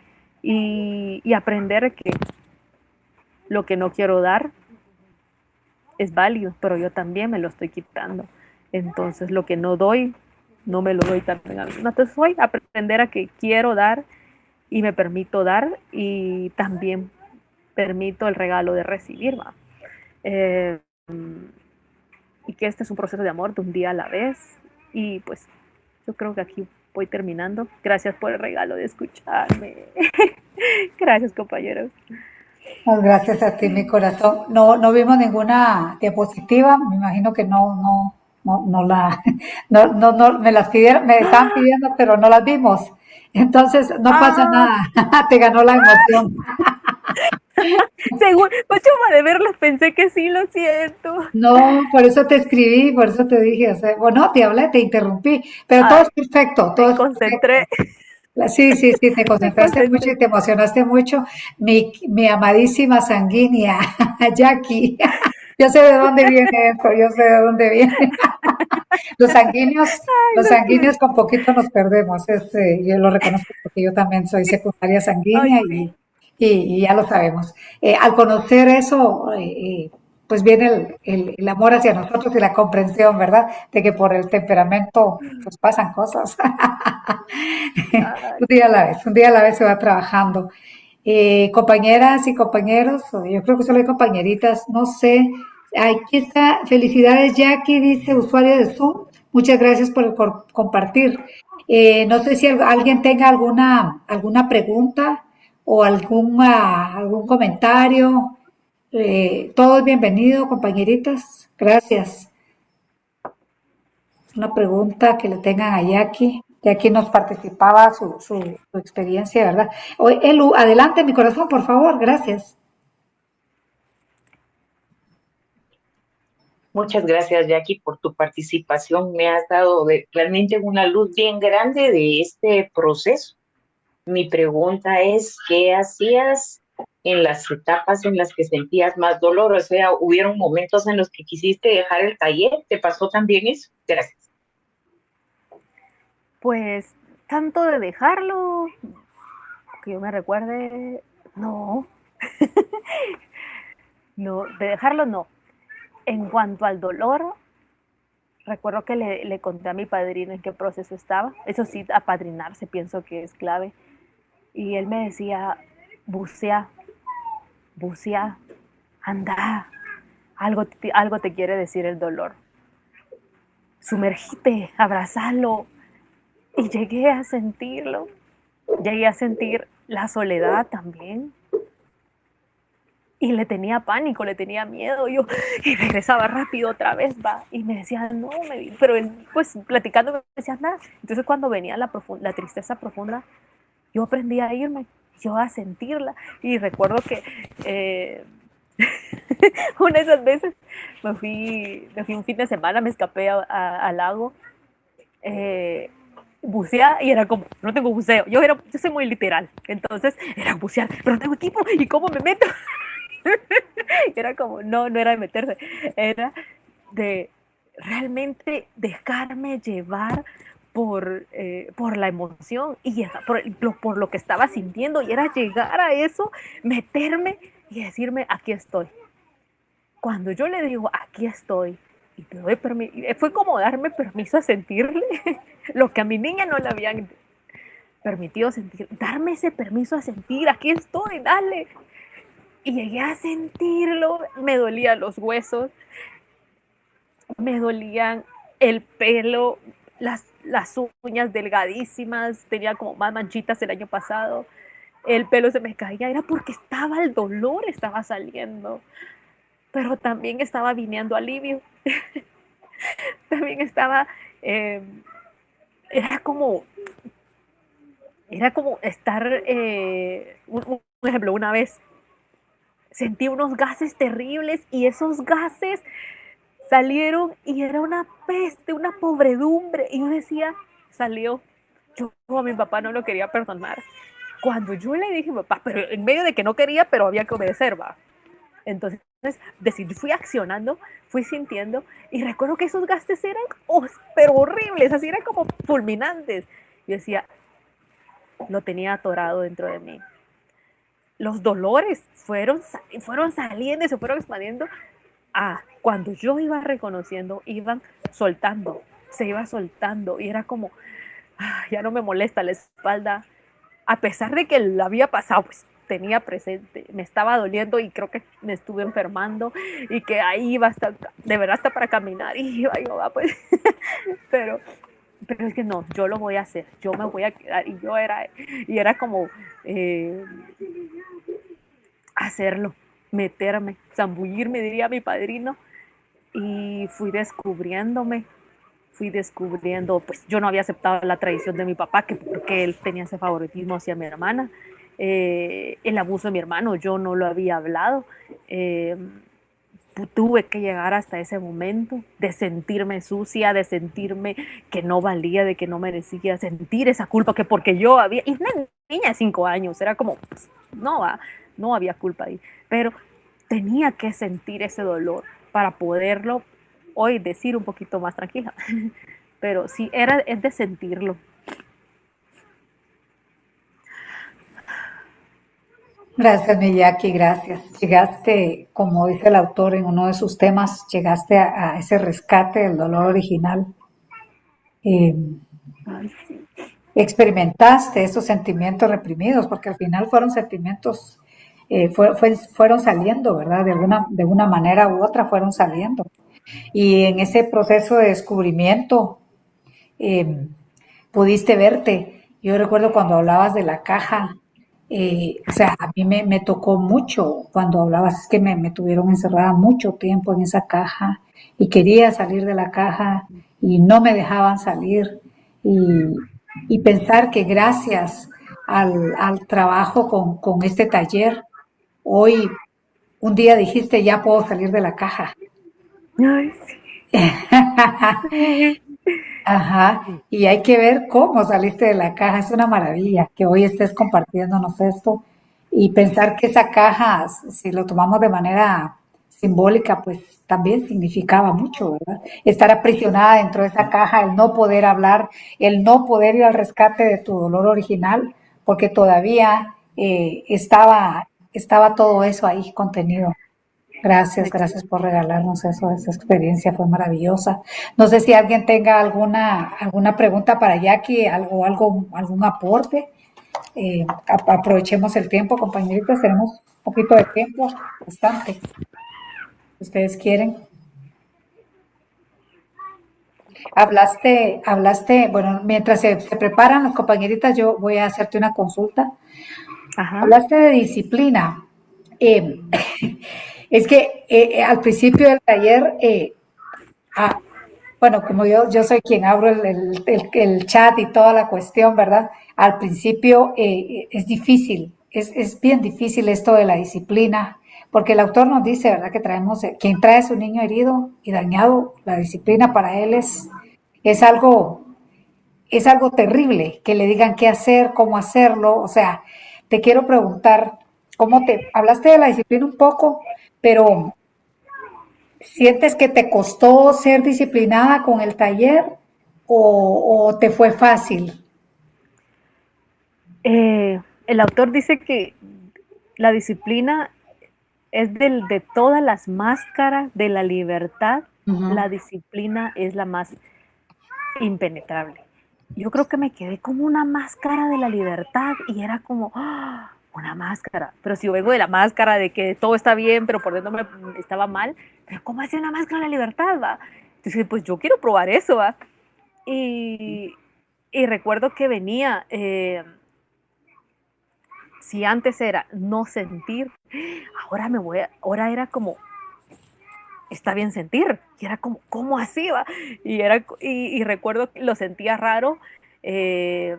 y aprender que lo que no quiero dar es válido, pero yo también me lo estoy quitando. Entonces, lo que no doy, no me lo doy también a mí. Entonces, voy a aprender a que quiero dar y me permito dar y también permito el regalo de recibir, ¿va? Eh, y que este es un proceso de amor de un día a la vez. Y pues yo creo que aquí voy terminando. Gracias por el regalo de escucharme. Gracias, compañeros. Pues gracias a ti, mi corazón. No, no vimos ninguna diapositiva. Me imagino que no la, no, me las pidieron, me estaban pidiendo, pero no las vimos. Entonces, no pasa Ah, nada. Te ganó la emoción. según, pues yo de verlos pensé que sí, lo siento. No, por eso te escribí, por eso te dije, o sea, bueno, te hablé, te interrumpí, pero todo Ay, es perfecto, todo me es concentré, perfecto. Sí, sí, sí, te me concentraste mucho concentré. y te emocionaste mucho. Mi amadísima sanguínea, Jackie. Yo sé de dónde viene eso, yo sé de dónde viene. Los sanguíneos, Ay, los lo sanguíneos siento. con poquito nos perdemos. Yo lo reconozco porque yo también soy secundaria Ay, sanguínea sí. y ya lo sabemos. Al conocer eso, pues viene el amor hacia nosotros y la comprensión, ¿verdad? De que por el temperamento pues pasan cosas. Ay, Un día a la vez, un día a la vez se va trabajando. Compañeras y compañeros, o yo creo que solo hay compañeritas, no sé. Aquí está, felicidades Jackie, dice usuario de Zoom. Muchas gracias por compartir. No sé si alguien tenga alguna pregunta o algún comentario. Todo es bienvenido, compañeritas. Gracias. Una pregunta que le tengan a Jackie. Jackie nos participaba su experiencia, ¿verdad? Elu, adelante, mi corazón, por favor, gracias. Muchas gracias, Jackie, por tu participación. Me has dado realmente una luz bien grande de este proceso. Mi pregunta es, ¿qué hacías en las etapas en las que sentías más dolor? O sea, ¿hubieron momentos en los que quisiste dejar el taller? ¿Te pasó también eso? Gracias. Pues tanto de dejarlo, que yo me recuerde, no, no, de dejarlo no. En cuanto al dolor, recuerdo que le conté a mi padrino en qué proceso estaba. Eso sí, apadrinarse pienso que es clave. Y él me decía, bucea, bucea, anda, algo te quiere decir el dolor. Sumergite, abrazalo. Y llegué a sentir la soledad también. Y le tenía pánico, le tenía miedo, yo, y regresaba rápido otra vez, va, y me decía, no, pero él, pues, platicando me decía, nada. Entonces, cuando venía la tristeza profunda, yo aprendí a irme, yo a sentirla, y recuerdo que una de esas veces me fui un fin de semana, me escapé al lago, bucear y era como, no tengo buceo, yo soy muy literal, entonces era bucear, pero no tengo equipo, ¿y cómo me meto? Era como, no era de meterse, era de realmente dejarme llevar por la emoción y por lo que estaba sintiendo, y era llegar a eso, meterme y decirme, aquí estoy. Cuando yo le digo, aquí estoy, y te doy permiso, fue como darme permiso a sentirle lo que a mi niña no le habían permitido sentir, darme ese permiso a sentir, aquí estoy, dale. Y llegué a sentirlo, me dolían los huesos, me dolían el pelo, las uñas delgadísimas, tenía como más manchitas el año pasado, el pelo se me caía, era porque el dolor estaba saliendo, pero también estaba viniendo alivio, también estaba, eh, era como, era como estar, un ejemplo, una vez sentí unos gases terribles y esos gases salieron y era una peste, una pobredumbre. Y yo decía, salió. Yo a mi papá no lo quería perdonar. Cuando yo le dije, papá, pero en medio de que no quería, pero había que obedecer, va. Entonces, fui accionando, fui sintiendo, y recuerdo que esos gases eran, pero horribles, así eran como fulminantes. Yo decía, lo tenía atorado dentro de mí. Los dolores fueron saliendo y se fueron expandiendo. Cuando yo iba reconociendo, iban soltando, se iba soltando, y era como, ya no me molesta la espalda, a pesar de que la había pasado, pues tenía presente, me estaba doliendo y creo que me estuve enfermando y que ahí iba hasta, de verdad hasta para caminar, y yo va pues, pero, pero es que no, yo lo voy a hacer, yo me voy a quedar, y era como hacerlo, meterme, zambullirme, diría mi padrino, y fui descubriendo, pues yo no había aceptado la tradición de mi papá, que porque él tenía ese favoritismo hacia mi hermana, el abuso de mi hermano, yo no lo había hablado, tuve que llegar hasta ese momento de sentirme sucia, de sentirme que no valía, de que no merecía, sentir esa culpa que porque yo había, y una niña de 5 años, era como, pues, no había culpa ahí, pero tenía que sentir ese dolor para poderlo hoy decir un poquito más tranquila. Pero sí, es de sentirlo. Gracias, Miyaki, gracias. Llegaste, como dice el autor en uno de sus temas, llegaste a ese rescate del dolor original. Eh, Ay, sí. Experimentaste esos sentimientos reprimidos, porque al final fueron sentimientos, fueron saliendo, ¿verdad? De alguna manera u otra fueron saliendo. Y en ese proceso de descubrimiento, eh, pudiste verte. Yo recuerdo cuando hablabas de la caja, o sea, a mí me tocó mucho cuando hablabas, es que me tuvieron encerrada mucho tiempo en esa caja y quería salir de la caja y no me dejaban salir. Y pensar que gracias al trabajo con este taller, hoy un día dijiste, ya puedo salir de la caja. Ay, sí. Ajá, y hay que ver cómo saliste de la caja, es una maravilla que hoy estés compartiéndonos esto y pensar que esa caja, si lo tomamos de manera simbólica, pues también significaba mucho, ¿verdad? Estar aprisionada dentro de esa caja, el no poder hablar, el no poder ir al rescate de tu dolor original, porque todavía estaba todo eso ahí contenido. Gracias, Ex- gracias por regalarnos eso, esa experiencia fue maravillosa. No sé si alguien tenga alguna pregunta para Jackie, algún aporte. Aprovechemos el tiempo, compañeritos, tenemos un poquito de tiempo, bastante, si ustedes quieren. Bueno, mientras se preparan las compañeritas, yo voy a hacerte una consulta. Ajá. Hablaste de disciplina. Eh, es que al principio del taller, ah, bueno, como yo soy quien abro el chat y toda la cuestión, ¿verdad? Al principio es difícil, es bien difícil esto de la disciplina, porque el autor nos dice, ¿verdad? Que traemos, quien trae a su niño herido y dañado, la disciplina para él es algo, es algo terrible, que le digan qué hacer, cómo hacerlo. O sea, te quiero preguntar, hablaste de la disciplina un poco, pero ¿sientes que te costó ser disciplinada con el taller o te fue fácil? El autor dice que la disciplina es de todas las máscaras de la libertad, Ujú. la disciplina es la más impenetrable. Yo creo que me quedé como una máscara de la libertad y era como ¡ah! Una máscara. Pero si yo vengo de la máscara de que todo está bien, pero por dentro me estaba mal, pero ¿cómo hace una máscara de la libertad, va? Entonces, pues yo quiero probar eso, va. Y, y recuerdo que venía, si antes era no sentir, ahora era como está bien sentir. Y era como, ¿cómo así va? Y recuerdo que lo sentía raro. eh,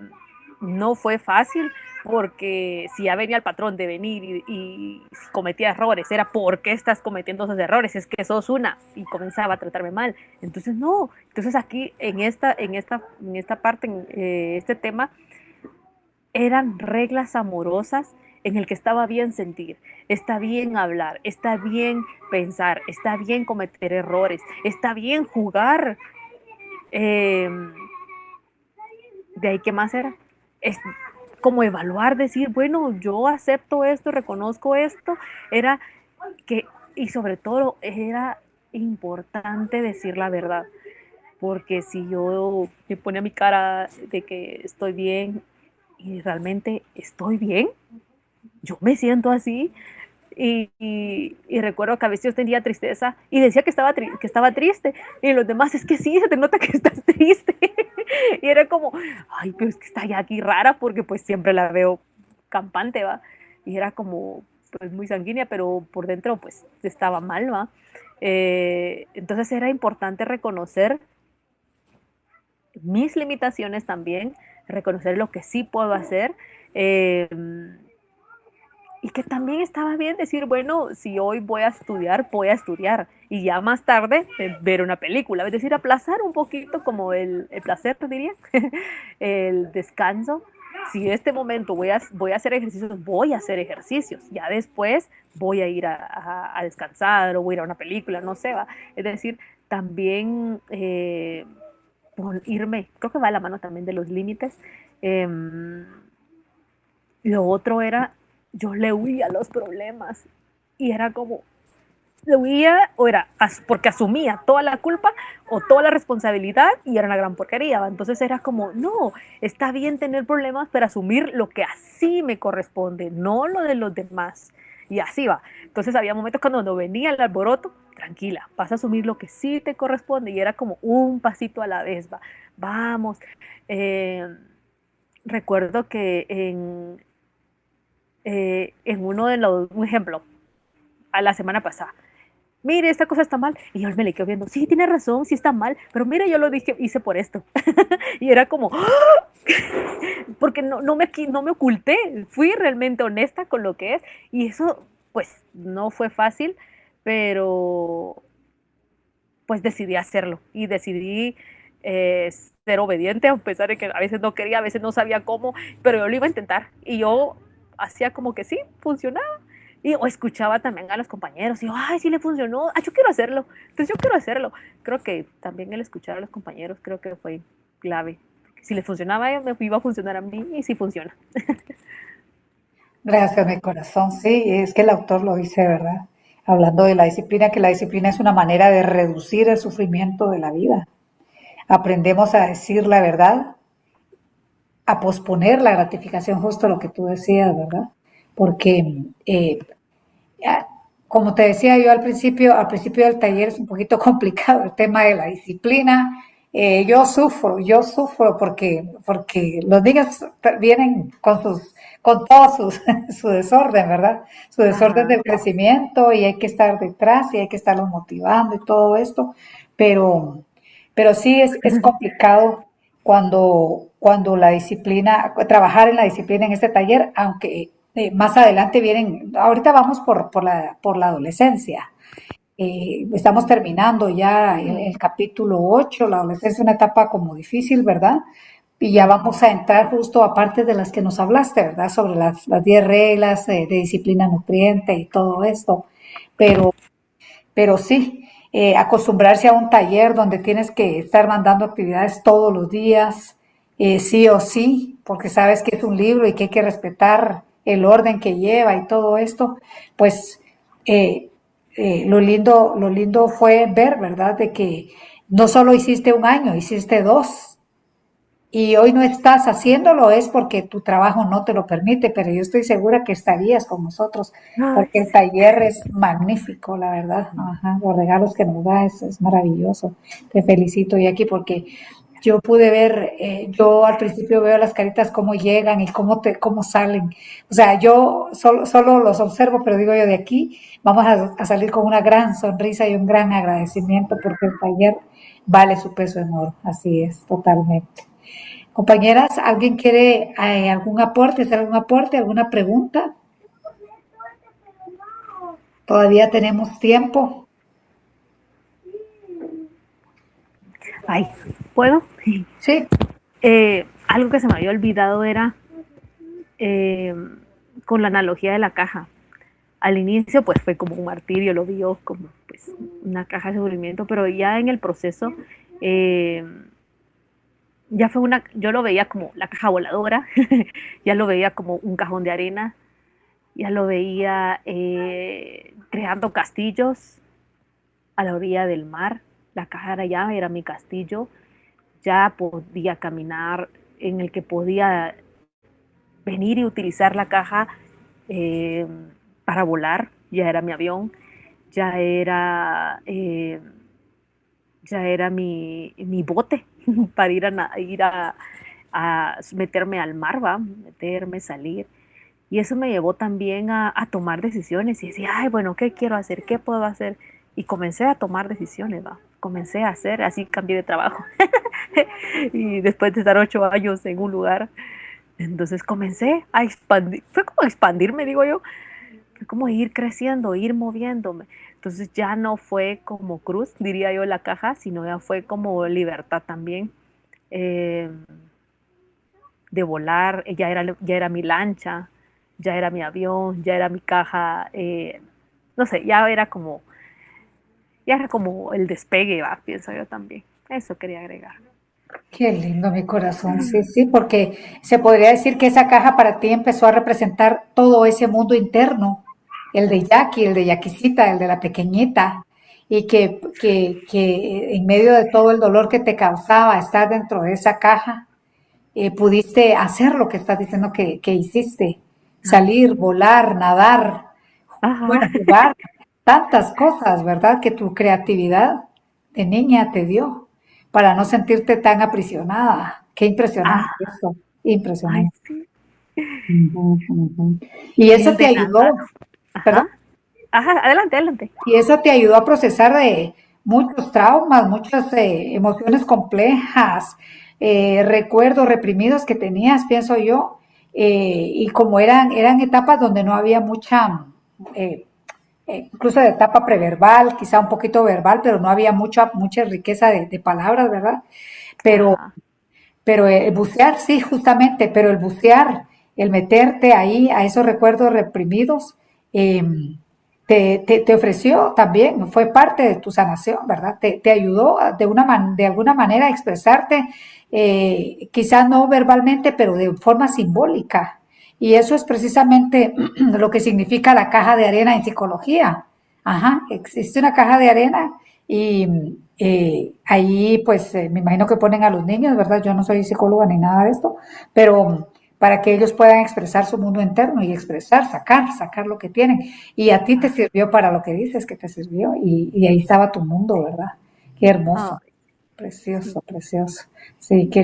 no fue fácil porque si ya venía el patrón de venir y cometía errores, era ¿por qué estás cometiendo esos errores? Es que sos una y comenzaba a tratarme mal. Entonces no, entonces aquí en esta parte, en este tema, eran reglas amorosas en el que estaba bien sentir, está bien hablar, está bien pensar, está bien cometer errores, está bien jugar. Eh, de ahí, ¿qué más era? Es como evaluar, decir, bueno, yo acepto esto, reconozco esto, era que, y sobre todo era importante decir la verdad, porque si yo me ponía mi cara de que estoy bien y realmente estoy bien, yo me siento así. Y recuerdo que a veces yo tenía tristeza y decía que estaba triste. Y los demás, es que sí, se te nota que estás triste. Y era como, ay, pero es que está ya aquí rara porque pues siempre la veo campante, ¿va? Y era como, pues muy sanguínea, pero por dentro pues estaba mal, ¿va? Entonces era importante reconocer mis limitaciones también, reconocer lo que sí puedo hacer. Eh, y que también estaba bien decir, bueno, si hoy voy a estudiar, voy a estudiar. Y ya más tarde ver una película. Es decir, aplazar un poquito como el placer, te diría, el descanso. Si en este momento voy a hacer ejercicios, voy a hacer ejercicios. Ya después voy a ir a descansar o voy a ir a una película, no sé. ¿Va? Es decir, también irme, creo que va a la mano también de los límites. Eh, lo otro era, yo le huía a los problemas y era como, le huía o era porque asumía toda la culpa o toda la responsabilidad y era una gran porquería. Entonces era como, no, está bien tener problemas, pero asumir lo que así me corresponde, no lo de los demás. Y así va. Entonces había momentos cuando no venía el alboroto, tranquila, vas a asumir lo que sí te corresponde y era como un pasito a la vez, va. Vamos. Eh, recuerdo que en uno de los, un ejemplo, a la semana pasada, mire, esta cosa está mal. Y yo me le quedo viendo, sí, tiene razón, sí está mal, pero mire, yo lo dije, hice por esto. Y era como, ¡ah! Porque no me oculté, fui realmente honesta con lo que es. Y eso, pues, no fue fácil, pero pues decidí hacerlo y decidí ser obediente, a pesar de que a veces no quería, a veces no sabía cómo, pero yo lo iba a intentar. Y yo hacía como que sí, funcionaba. O escuchaba también a los compañeros y yo, ay, sí le funcionó, yo quiero hacerlo, entonces yo quiero hacerlo. Creo que también el escuchar a los compañeros creo que fue clave. Si le funcionaba a ellos, me iba a funcionar a mí y sí funciona. Gracias, mi corazón. Sí, es que el autor lo dice, ¿verdad? Hablando de la disciplina, que la disciplina es una manera de reducir el sufrimiento de la vida. Aprendemos a decir la verdad, a posponer la gratificación, justo lo que tú decías, ¿verdad? Porque, como te decía yo al principio del taller es un poquito complicado el tema de la disciplina. Yo sufro porque los niños vienen con todo su desorden, ¿verdad? Su desorden Ajá. del crecimiento y hay que estar detrás y hay que estarlos motivando y todo esto, pero, pero sí es complicado cuando la disciplina, trabajar en la disciplina en este taller, aunque más adelante vienen, ahorita vamos por la adolescencia. Estamos terminando ya el capítulo 8. La adolescencia es una etapa como difícil, ¿verdad? Y ya vamos a entrar justo a partes de las que nos hablaste, ¿verdad? Sobre las 10 reglas de disciplina nutriente y todo esto. Pero pero sí, acostumbrarse a un taller donde tienes que estar mandando actividades todos los días, sí o sí, porque sabes que es un libro y que hay que respetar el orden que lleva y todo esto, pues eh, lo lindo fue ver, ¿verdad? De que no solo hiciste un año, hiciste dos, y hoy no estás haciéndolo es porque tu trabajo no te lo permite, pero yo estoy segura que estarías con nosotros, Ay, porque el taller es magnífico, la verdad. Ajá, los regalos que nos da es maravilloso. Te felicito, Jackie, porque yo pude ver, yo al principio veo las caritas cómo llegan y cómo salen. O sea, yo solo los observo, pero digo yo de aquí vamos a salir con una gran sonrisa y un gran agradecimiento porque el taller vale su peso en oro. Así es, totalmente. Compañeras, ¿alguien quiere algún aporte, hacer algún aporte, alguna pregunta? Todavía tenemos tiempo. ay, ¿puedo? Sí, Algo que se me había olvidado era eh, con la analogía de la caja. Al inicio pues fue como un martirio, lo vio como pues una caja de sufrimiento, pero ya en el proceso eh, ya fue yo lo veía como la caja voladora, ya lo veía como un cajón de arena, ya lo veía creando castillos a la orilla del mar, la caja era ya era mi castillo, ya podía caminar, en el que podía venir y utilizar la caja eh, para volar, ya era mi avión, ya era, eh, ya era mi bote para a meterme al mar, ¿va? Meterme, salir. Y eso me llevó también a tomar decisiones y decir, ay, bueno, ¿qué quiero hacer? ¿Qué puedo hacer? Y comencé a tomar decisiones, ¿va? Comencé a hacer, así cambié de trabajo. Y después de estar 8 años en un lugar, entonces comencé a expandir, fue como expandirme, digo yo, fue como ir creciendo, ir moviéndome. Entonces ya no fue como cruz, diría yo, la caja, sino ya fue como libertad también. Eh, de volar, ya era mi lancha, ya era mi avión, ya era mi caja, no sé, ya era como el despegue, va, pienso yo también. Eso quería agregar. qué lindo mi corazón. Sí, sí, porque se podría decir que esa caja para ti empezó a representar todo ese mundo interno, el de Jackie, el de Yaquisita, el de la pequeñita, y que en medio de todo el dolor que te causaba estar dentro de esa caja, pudiste hacer lo que estás diciendo que hiciste, salir, volar, nadar, Ajá, bueno, jugar, tantas cosas, ¿verdad? Que tu creatividad de niña te dio para no sentirte tan aprisionada. Qué impresionante ah, eso, ay, impresionante. sí. Ujú, ujú. Y Y eso el te de nadar. ayudó, perdón, Ajá, ajá, adelante, adelante. y eso te ayudó a procesar muchos traumas, muchas emociones complejas, recuerdos reprimidos que tenías, pienso yo, y como eran etapas donde no había mucha, eh, incluso de etapa preverbal, quizá un poquito verbal, pero no había mucha riqueza de palabras, ¿verdad? Pero Ajá, pero el bucear, sí, justamente, pero el bucear el meterte ahí a esos recuerdos reprimidos, eh, te ofreció también, fue parte de tu sanación, ¿verdad? Te ayudó de alguna manera a expresarte, quizás no verbalmente, pero de forma simbólica. Y eso es precisamente lo que significa la caja de arena en psicología. Ajá, existe una caja de arena y ahí pues me imagino que ponen a los niños, ¿verdad? Yo no soy psicóloga ni nada de esto, pero para que ellos puedan expresar su mundo interno y expresar, sacar lo que tienen. Y a ti te sirvió para lo que dices que te sirvió y ahí estaba tu mundo, ¿verdad? Qué hermoso, Ay, sí. precioso, precioso. Sí, qué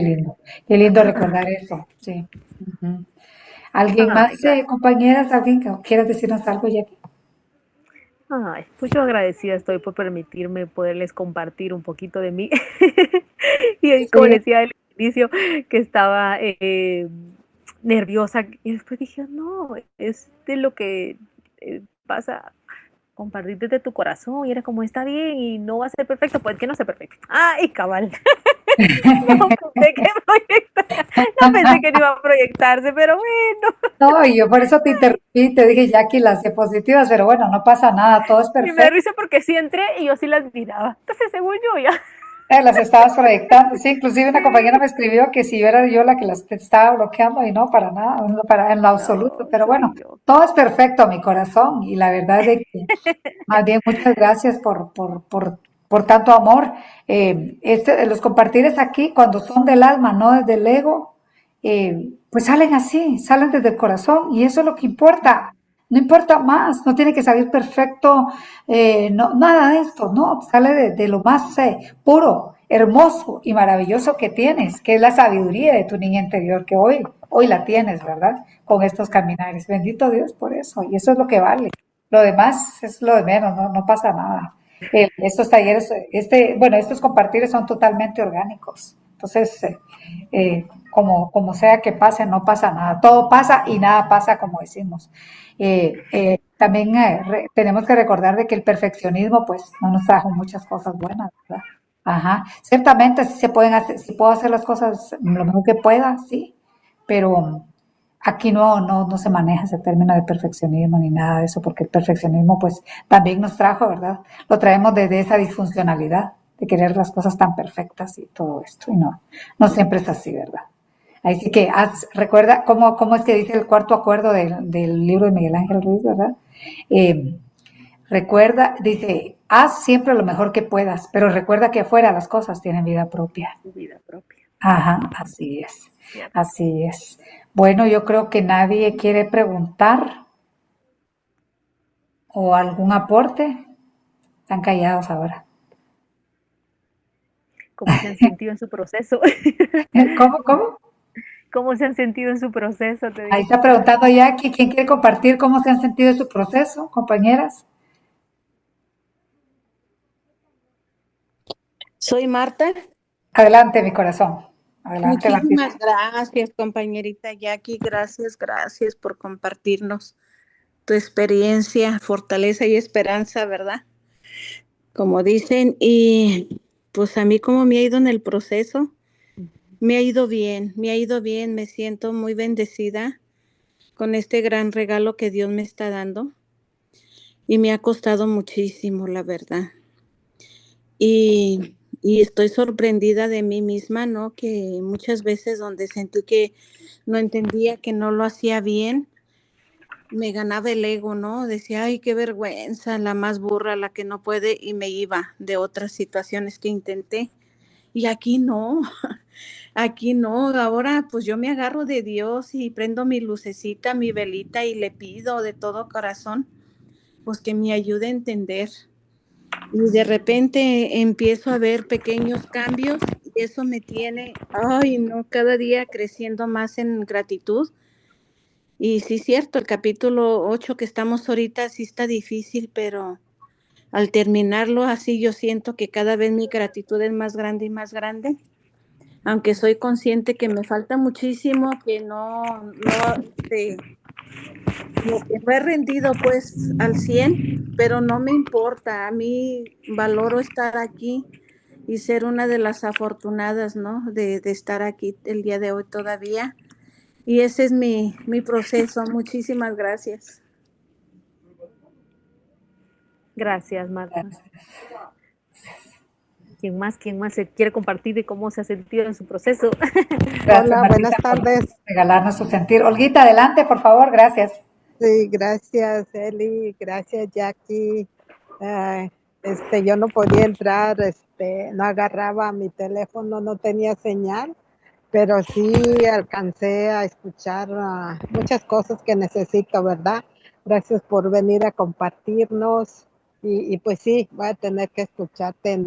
lindo recordar eso, sí. Ujú. ¿Alguien más, Ay, gracias. compañeras, alguien que quieras decirnos algo, Jackie? Ay, pues yo agradecida estoy por permitirme poderles compartir un poquito de mí. Y ahí, como Sí, les decía al inicio, que estaba nerviosa. Y después dije, no, es de lo que pasa, compartir desde tu corazón. Y era como, está bien y no va a ser perfecto, pues que no sea perfecto. Ay, cabal. No pensé que no pensé que no iba a proyectarse, pero bueno. no, y yo por eso te interrumpí, te dije, Jackie, las diapositivas, pero bueno, no pasa nada, todo es Y me da perfecto. risa porque sí entré y yo sí las miraba. Entonces, según yo, ya. Las estabas proyectando, sí, inclusive una compañera Sí. me escribió que si yo era yo la que las estaba bloqueando y no, para nada, no, para, en lo absoluto, No, pero bueno, soy yo. todo es perfecto, mi corazón, y la verdad es que más bien muchas gracias por tanto amor. Los compartires aquí, cuando son del alma, no desde el ego, pues salen así, salen desde el corazón, y eso es lo que importa. No importa más, no tiene que salir perfecto, no, nada de esto, no, sale de lo más puro, hermoso y maravilloso que tienes, que es la sabiduría de tu niña interior, que hoy la tienes, ¿verdad? Con estos caminares. Bendito Dios por eso, y eso es lo que vale. Lo demás es lo de menos, no, no pasa nada. Estos talleres, bueno, estos compartires son totalmente orgánicos. Entonces, como sea que pase, no pasa nada. Todo pasa y nada pasa, como decimos. También tenemos que recordar de que el perfeccionismo, pues, no nos trajo muchas cosas buenas, ¿verdad? Ajá. Ciertamente sí se pueden hacer, sí puedo hacer las cosas lo mejor que pueda, sí, pero aquí no se maneja ese término de perfeccionismo ni nada de eso, porque el perfeccionismo pues también nos trajo, ¿verdad? Lo traemos desde esa disfuncionalidad de querer las cosas tan perfectas y todo esto, y no siempre es así, ¿verdad? Así que recuerda cómo es que dice el cuarto acuerdo del libro de Miguel Ángel Ruiz, ¿verdad? Eh, recuerda, dice, haz siempre lo mejor que puedas, pero recuerda que afuera las cosas tienen vida propia. Tu vida propia. Ajá, así es, Cierto. así es. Bueno, yo creo que nadie quiere preguntar o algún aporte. Están callados ahora. ¿Cómo se han sentido en su proceso? ¿Cómo? ¿Cómo se han sentido en su proceso? Te Ahí digo. está preguntando Jackie, ¿quién quiere compartir cómo se han sentido en su proceso, compañeras? Soy Marta. Adelante, mi corazón. Adelante, Martita. Muchísimas gracias, compañerita Jackie. Gracias, gracias por compartirnos tu experiencia, fortaleza y esperanza, ¿verdad? Como dicen, y pues a mí como me ha ido en el proceso, me ha ido bien, me siento muy bendecida con este gran regalo que Dios me está dando y me ha costado muchísimo, la verdad. Y estoy sorprendida de mí misma, ¿no? Que muchas veces donde sentí que no entendía, que no lo hacía bien, me ganaba el ego, ¿no? Decía, ay, qué vergüenza, la más burra, la que no puede, y me iba de otras situaciones que intenté. Y aquí no, aquí no, ahora pues yo me agarro de Dios y prendo mi lucecita, mi velita y le pido de todo corazón, pues que me ayude a entender. Y de repente empiezo a ver pequeños cambios y eso me tiene, ay, no, cada día creciendo más en gratitud. Y sí, cierto, el capítulo 8 que estamos ahorita sí está difícil, pero al terminarlo así yo siento que cada vez mi gratitud es más grande y más grande, aunque soy consciente que me falta muchísimo, que como que no he rendido pues al 100, pero no me importa, a mí valoro estar aquí y ser una de las afortunadas, ¿no? De estar aquí el día de hoy todavía. Y ese es mi proceso. Muchísimas gracias. Gracias, Marta. ¿Quién más se quiere compartir de cómo se ha sentido en su proceso? Gracias, Hola, Martita, buenas por tardes. regalarnos su sentir. Olguita, adelante, por favor, gracias. Sí, gracias, Eli. Gracias, Jackie. Eh, yo no podía entrar, no agarraba mi teléfono, no tenía señal, pero sí alcancé a escuchar muchas cosas que necesito, ¿verdad? Gracias por venir a compartirnos. Y pues sí, voy a tener que escucharte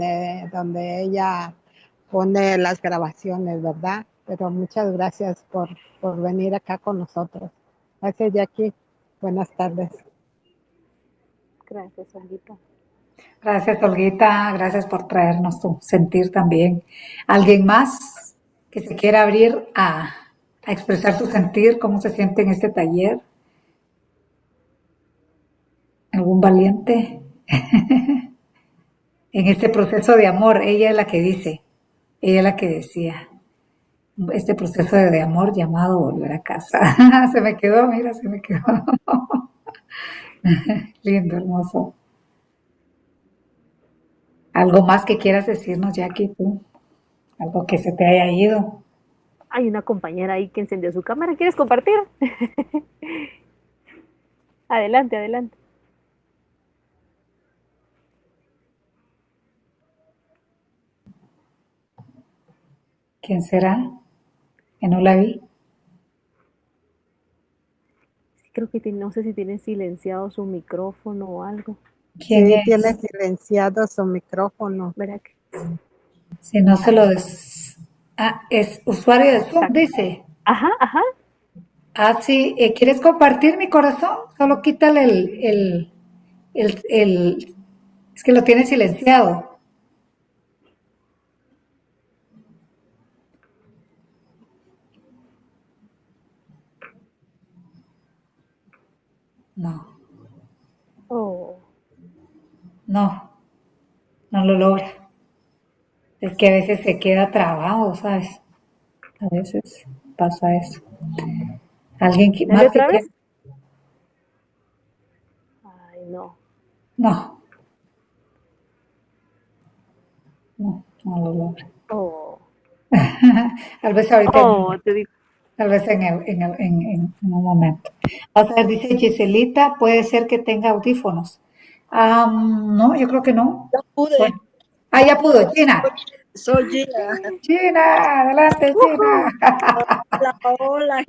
donde ella pone las grabaciones, ¿verdad? Pero muchas gracias por venir acá con nosotros. Gracias, Jackie. Buenas tardes. Gracias, Olguita. Gracias, Olguita, gracias por traernos tu sentir también. ¿Alguien más que se quiera abrir a expresar su sentir, cómo se siente en este taller? ¿Algún valiente? En este proceso de amor, ella es la que dice, ella es la que decía, este proceso de amor llamado volver a casa. Se me quedó, mira, se me quedó. Lindo, hermoso. ¿Algo más que quieras decirnos, Jackie, tú? ¿Algo que se te haya ido? Hay una compañera ahí que encendió su cámara. ¿Quieres compartir? Adelante, adelante. ¿Quién será? Que no la vi. Creo que no sé si tiene silenciado su micrófono o algo. ¿Quién Sí, tiene es? silenciado su micrófono. ¿Verdad que? Si no se lo des... Ah, es usuario de Zoom, dice. Ajá, ajá. Ah, sí, ¿quieres compartir mi corazón? Solo quítale el... Es que lo tiene silenciado. No, Oh, no, no lo logra. Es que a veces se queda trabado, ¿sabes? A veces pasa eso. ¿Alguien dale más que otra quiera? vez. Ay, no. No, no, no lo logra. Oh, Tal vez ahorita, oh, te digo. tal vez en un momento. Vamos a ver, dice Giselita, puede ser que tenga audífonos. No, yo creo que no. Ya pude. Bueno, ya pudo, Gina. Soy Gina. Gina, adelante, Gina. Ujú. Hola, hola,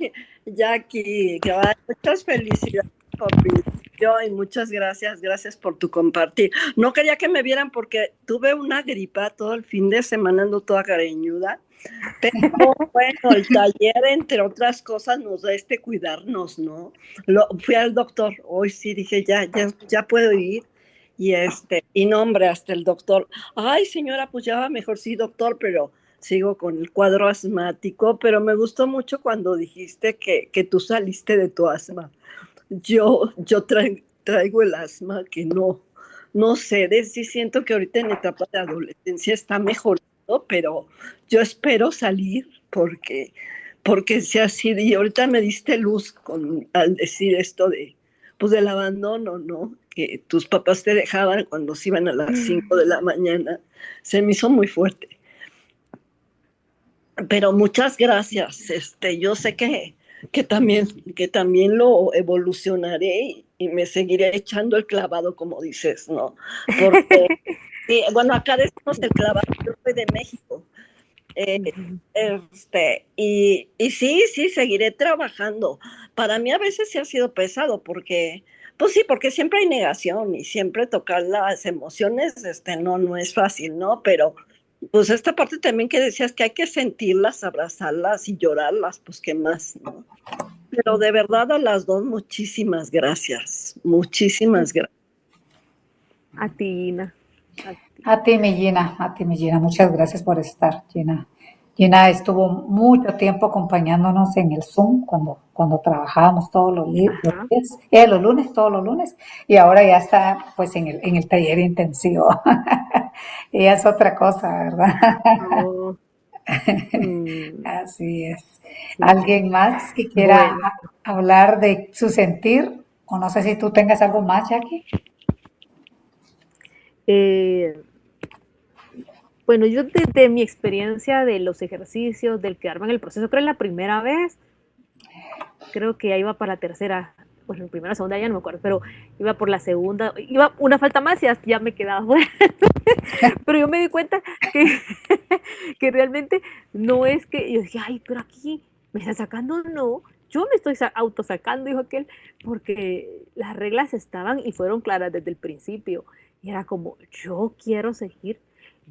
Jackie. Muchas felicidades por mi video y muchas gracias, gracias por tu compartir. No quería que me vieran porque tuve una gripa todo el fin de semana, ando toda cariñuda. Pero bueno, el taller, entre otras cosas, nos da cuidarnos, ¿no? Fui al doctor, hoy sí dije, ya puedo ir. Y no, hombre, hasta el doctor, ay, señora, pues ya va mejor, sí, doctor, pero sigo con el cuadro asmático, pero me gustó mucho cuando dijiste que tú saliste de tu asma. Yo traigo el asma que no sé, sí siento que ahorita en etapa de adolescencia está mejorando, pero yo espero salir porque sea así. Y ahorita me diste luz al decir esto pues del abandono, ¿no? Que tus papás te dejaban cuando se iban a las 5 de la mañana. Se me hizo muy fuerte. Pero muchas gracias. Yo sé que también lo evolucionaré y me seguiré echando el clavado, como dices, ¿no? Porque, sí, bueno, acá decimos el clavado, yo soy de México. Y sí, seguiré trabajando. Para mí a veces sí ha sido pesado porque, pues sí, porque siempre hay negación y siempre tocar las emociones, no es fácil, ¿no? Pero pues esta parte también que decías que hay que sentirlas, abrazarlas y llorarlas, pues qué más, ¿no? Pero de verdad a las dos, muchísimas gracias. Muchísimas gracias. A ti, Gina. A ti. A ti, mi Gina, muchas gracias por estar, Gina. Gina estuvo mucho tiempo acompañándonos en el Zoom cuando trabajábamos todos los días, Ajá. los lunes, todos los lunes, y ahora ya está pues en el taller intensivo. Ella es otra cosa, ¿verdad? Oh, Mm, Así es. sí. ¿Alguien más que quiera Bueno, hablar de su sentir? O no sé si tú tengas algo más, Jackie. eh, bueno, yo desde mi experiencia de los ejercicios, del quedarme en el proceso, creo que la primera vez, creo que ya iba para la tercera, bueno, primera, segunda, ya no me acuerdo, pero iba por la segunda, iba una falta más y ya me quedaba fuera. Pero yo me di cuenta que, que realmente no es que, yo dije, ay, pero aquí me están sacando, no, yo me estoy autosacando, dijo aquel, porque las reglas estaban y fueron claras desde el principio. Y era como, yo quiero seguir,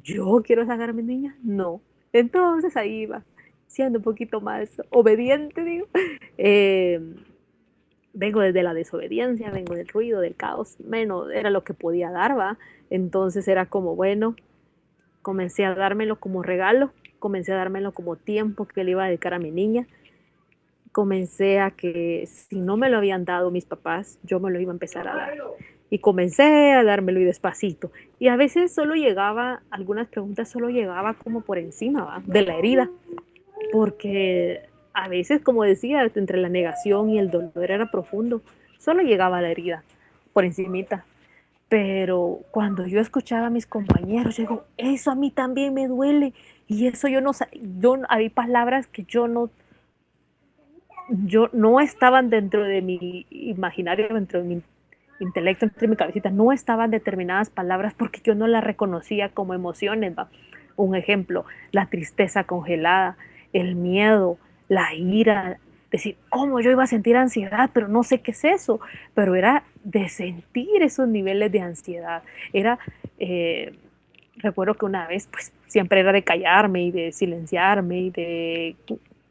yo quiero sacar a mi niña, no. Entonces ahí iba, siendo un poquito más obediente, digo. Eh, vengo desde la desobediencia, vengo del ruido, del caos, menos era lo que podía dar, va. Entonces era como, bueno, comencé a dármelo como regalo, comencé a dármelo como tiempo que le iba a dedicar a mi niña, comencé a que si no me lo habían dado mis papás, yo me lo iba a empezar a dar. Y comencé a dármelo y despacito. Y a veces solo llegaba, algunas preguntas solo llegaba como por encima, ¿va? De la herida, porque a veces, como decía, entre la negación y el dolor era profundo, solo llegaba a la herida, por encimita. Pero cuando yo escuchaba a mis compañeros, yo digo, eso a mí también me duele. Y eso yo no, yo, hay palabras que yo no estaban dentro de mi imaginario, dentro de mi intelecto, entre mi cabecita, no estaban determinadas palabras porque yo no las reconocía como emociones. ¿Va? Un ejemplo, la tristeza congelada, el miedo, la ira, decir, ¿cómo yo iba a sentir ansiedad? Pero no sé qué es eso, pero era de sentir esos niveles de ansiedad, era, recuerdo que una vez, pues siempre era de callarme y de silenciarme y de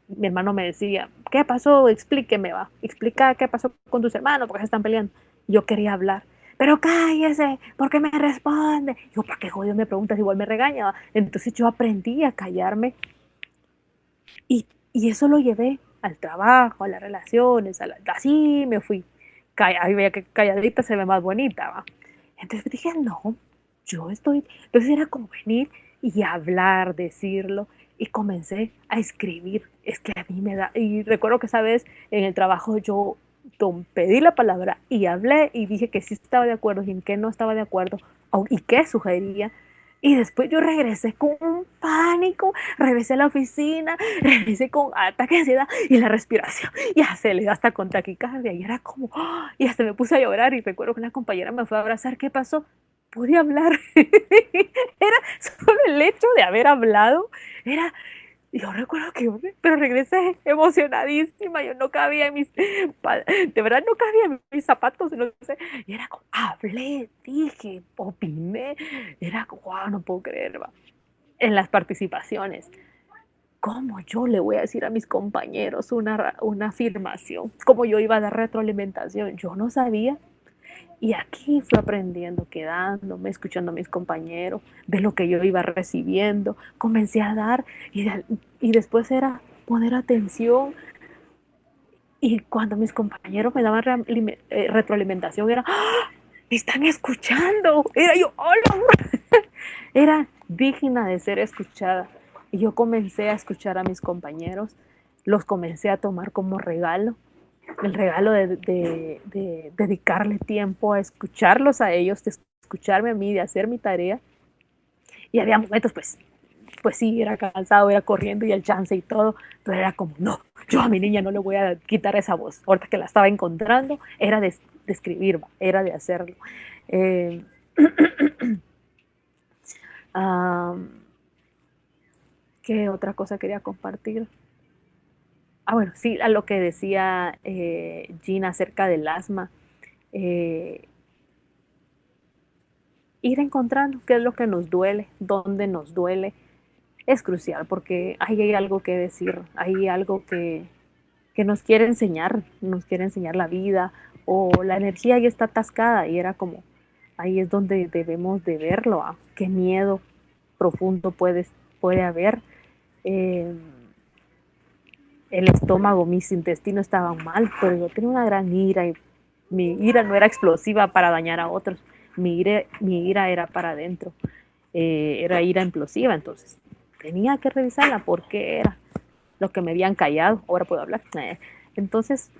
mi hermano me decía, ¿qué pasó? Explíqueme, va. Explica qué pasó con tus hermanos, porque se están peleando. Yo quería hablar. Pero cállese, ¿por qué me responde? Yo, ¿para qué jodido me preguntas? Igual me regaña. ¿Va? Entonces yo aprendí a callarme y eso lo llevé al trabajo, a las relaciones, así me fui. Ahí veía que calladita se ve más bonita, ¿va? Entonces dije, no, yo estoy. Entonces era como venir y hablar, decirlo. Y comencé a escribir. Es que a mí me da. Y recuerdo que esa vez en el trabajo yo pedí la palabra y hablé y dije que sí estaba de acuerdo y en qué no estaba de acuerdo y qué sugería. Y después yo regresé con un pánico, regresé a la oficina, regresé con ataque de ansiedad y la respiración y aceleré hasta con taquicardia y era como, ¡oh! Y hasta me puse a llorar y recuerdo que una compañera me fue a abrazar, ¿qué pasó? Pude hablar. Era solo el hecho de haber hablado, era, yo recuerdo que, pero regresé emocionadísima, yo no cabía en mis, de verdad no cabía en mis zapatos, no sé, y era como, hablé, dije, opiné, era como, wow, no puedo creer, va. En las participaciones, ¿cómo yo le voy a decir a mis compañeros una afirmación? ¿Cómo yo iba a dar retroalimentación? Yo no sabía. Y aquí fui aprendiendo, quedándome, escuchando a mis compañeros, de lo que yo iba recibiendo. Comencé a dar y después era poner atención. Y cuando mis compañeros me daban retroalimentación, era, ¡ah! ¡Están escuchando! Era yo, ¡hola! Era digna de ser escuchada. Y yo comencé a escuchar a mis compañeros, los comencé a tomar como regalo, el regalo de dedicarle tiempo a escucharlos a ellos, de escucharme a mí, de hacer mi tarea. Y había momentos, pues sí, era cansado, era corriendo y el chance y todo, pero era como, no, yo a mi niña no le voy a quitar esa voz. Ahorita que la estaba encontrando, era de escribir, era de hacerlo. Eh, um, ¿Qué otra cosa quería compartir? Ah, bueno, sí, a lo que decía Gina acerca del asma. Eh, ir encontrando qué es lo que nos duele, dónde nos duele, es crucial porque ahí hay algo que decir, hay algo que nos quiere enseñar la vida o la energía ya está atascada y era como, ahí es donde debemos de verlo, ¿ah? Qué miedo profundo puede haber. Eh, el estómago, mis intestinos estaban mal, pero yo tenía una gran ira y mi ira no era explosiva para dañar a otros, mi ira era para adentro, era ira implosiva, entonces tenía que revisarla porque era lo que me habían callado, ahora puedo hablar. Entonces,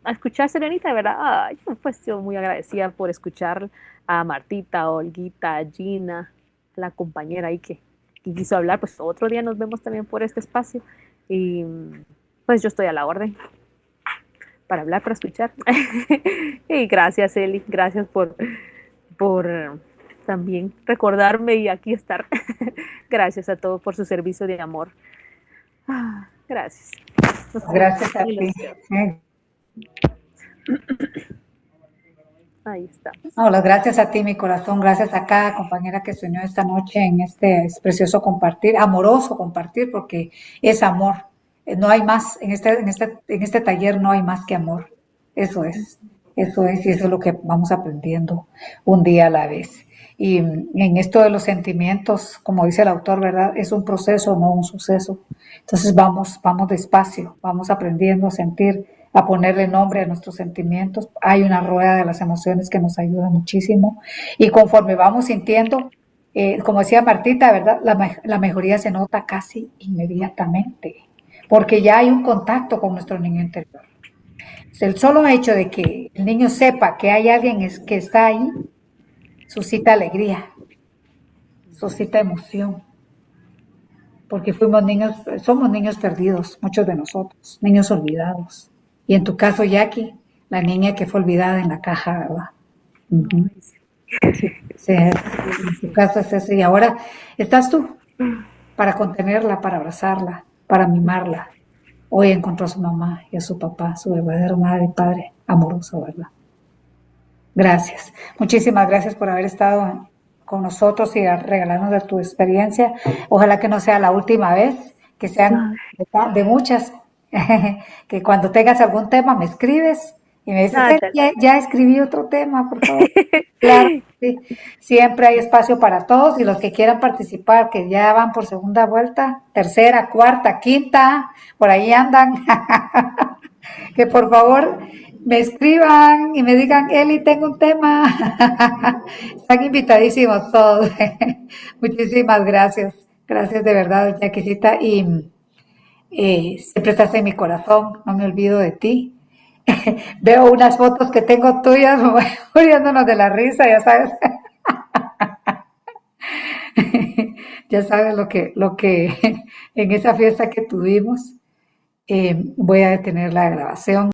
a escuchar Serenita, de verdad, ay, pues yo muy agradecida por escuchar a Martita, a Olguita, a Gina, la compañera ahí que quiso hablar. Pues otro día nos vemos también por este espacio y pues yo estoy a la orden para hablar, para escuchar. Y gracias, Eli, gracias por también recordarme y aquí estar. Gracias a todos por su servicio de amor. Gracias. Gracias a ti. Ahí está. No, las gracias a ti, mi corazón, gracias a cada compañera que se unió esta noche en este precioso compartir, amoroso compartir, porque es amor. No hay más, en este taller no hay más que amor. Eso es, y eso es lo que vamos aprendiendo un día a la vez. Y en esto de los sentimientos, como dice el autor, ¿verdad? Es un proceso, no un suceso. Entonces vamos despacio, vamos aprendiendo a sentir, a ponerle nombre a nuestros sentimientos. Hay una rueda de las emociones que nos ayuda muchísimo. Y conforme vamos sintiendo, como decía Martita, ¿verdad? La mejoría se nota casi inmediatamente, porque ya hay un contacto con nuestro niño interior. El solo hecho de que el niño sepa que hay alguien que está ahí, suscita alegría, suscita emoción, porque somos niños perdidos, muchos de nosotros, niños olvidados. Y en tu caso, Jackie, la niña que fue olvidada en la caja, ¿verdad? Uh-huh. Sí, en tu caso es eso. Y ahora estás tú para contenerla, para abrazarla, para mimarla. Hoy encontró a su mamá y a su papá, su verdadero madre y padre amoroso, ¿verdad? Gracias. Muchísimas gracias por haber estado con nosotros y regalarnos de tu experiencia. Ojalá que no sea la última vez, que sean de muchas. Que cuando tengas algún tema me escribes y me dices, ya escribí otro tema, por favor. Claro, sí. Siempre hay espacio para todos y los que quieran participar, que ya van por segunda vuelta, tercera, cuarta, quinta, por ahí andan, que por favor me escriban y me digan, Eli, tengo un tema. Están invitadísimos todos. Muchísimas gracias. Gracias de verdad, Jaquisita. Y siempre estás en mi corazón, no me olvido de ti. Veo unas fotos que tengo tuyas, muriéndonos de la risa, ya sabes. Ya sabes lo que en esa fiesta que tuvimos. Voy a detener la grabación.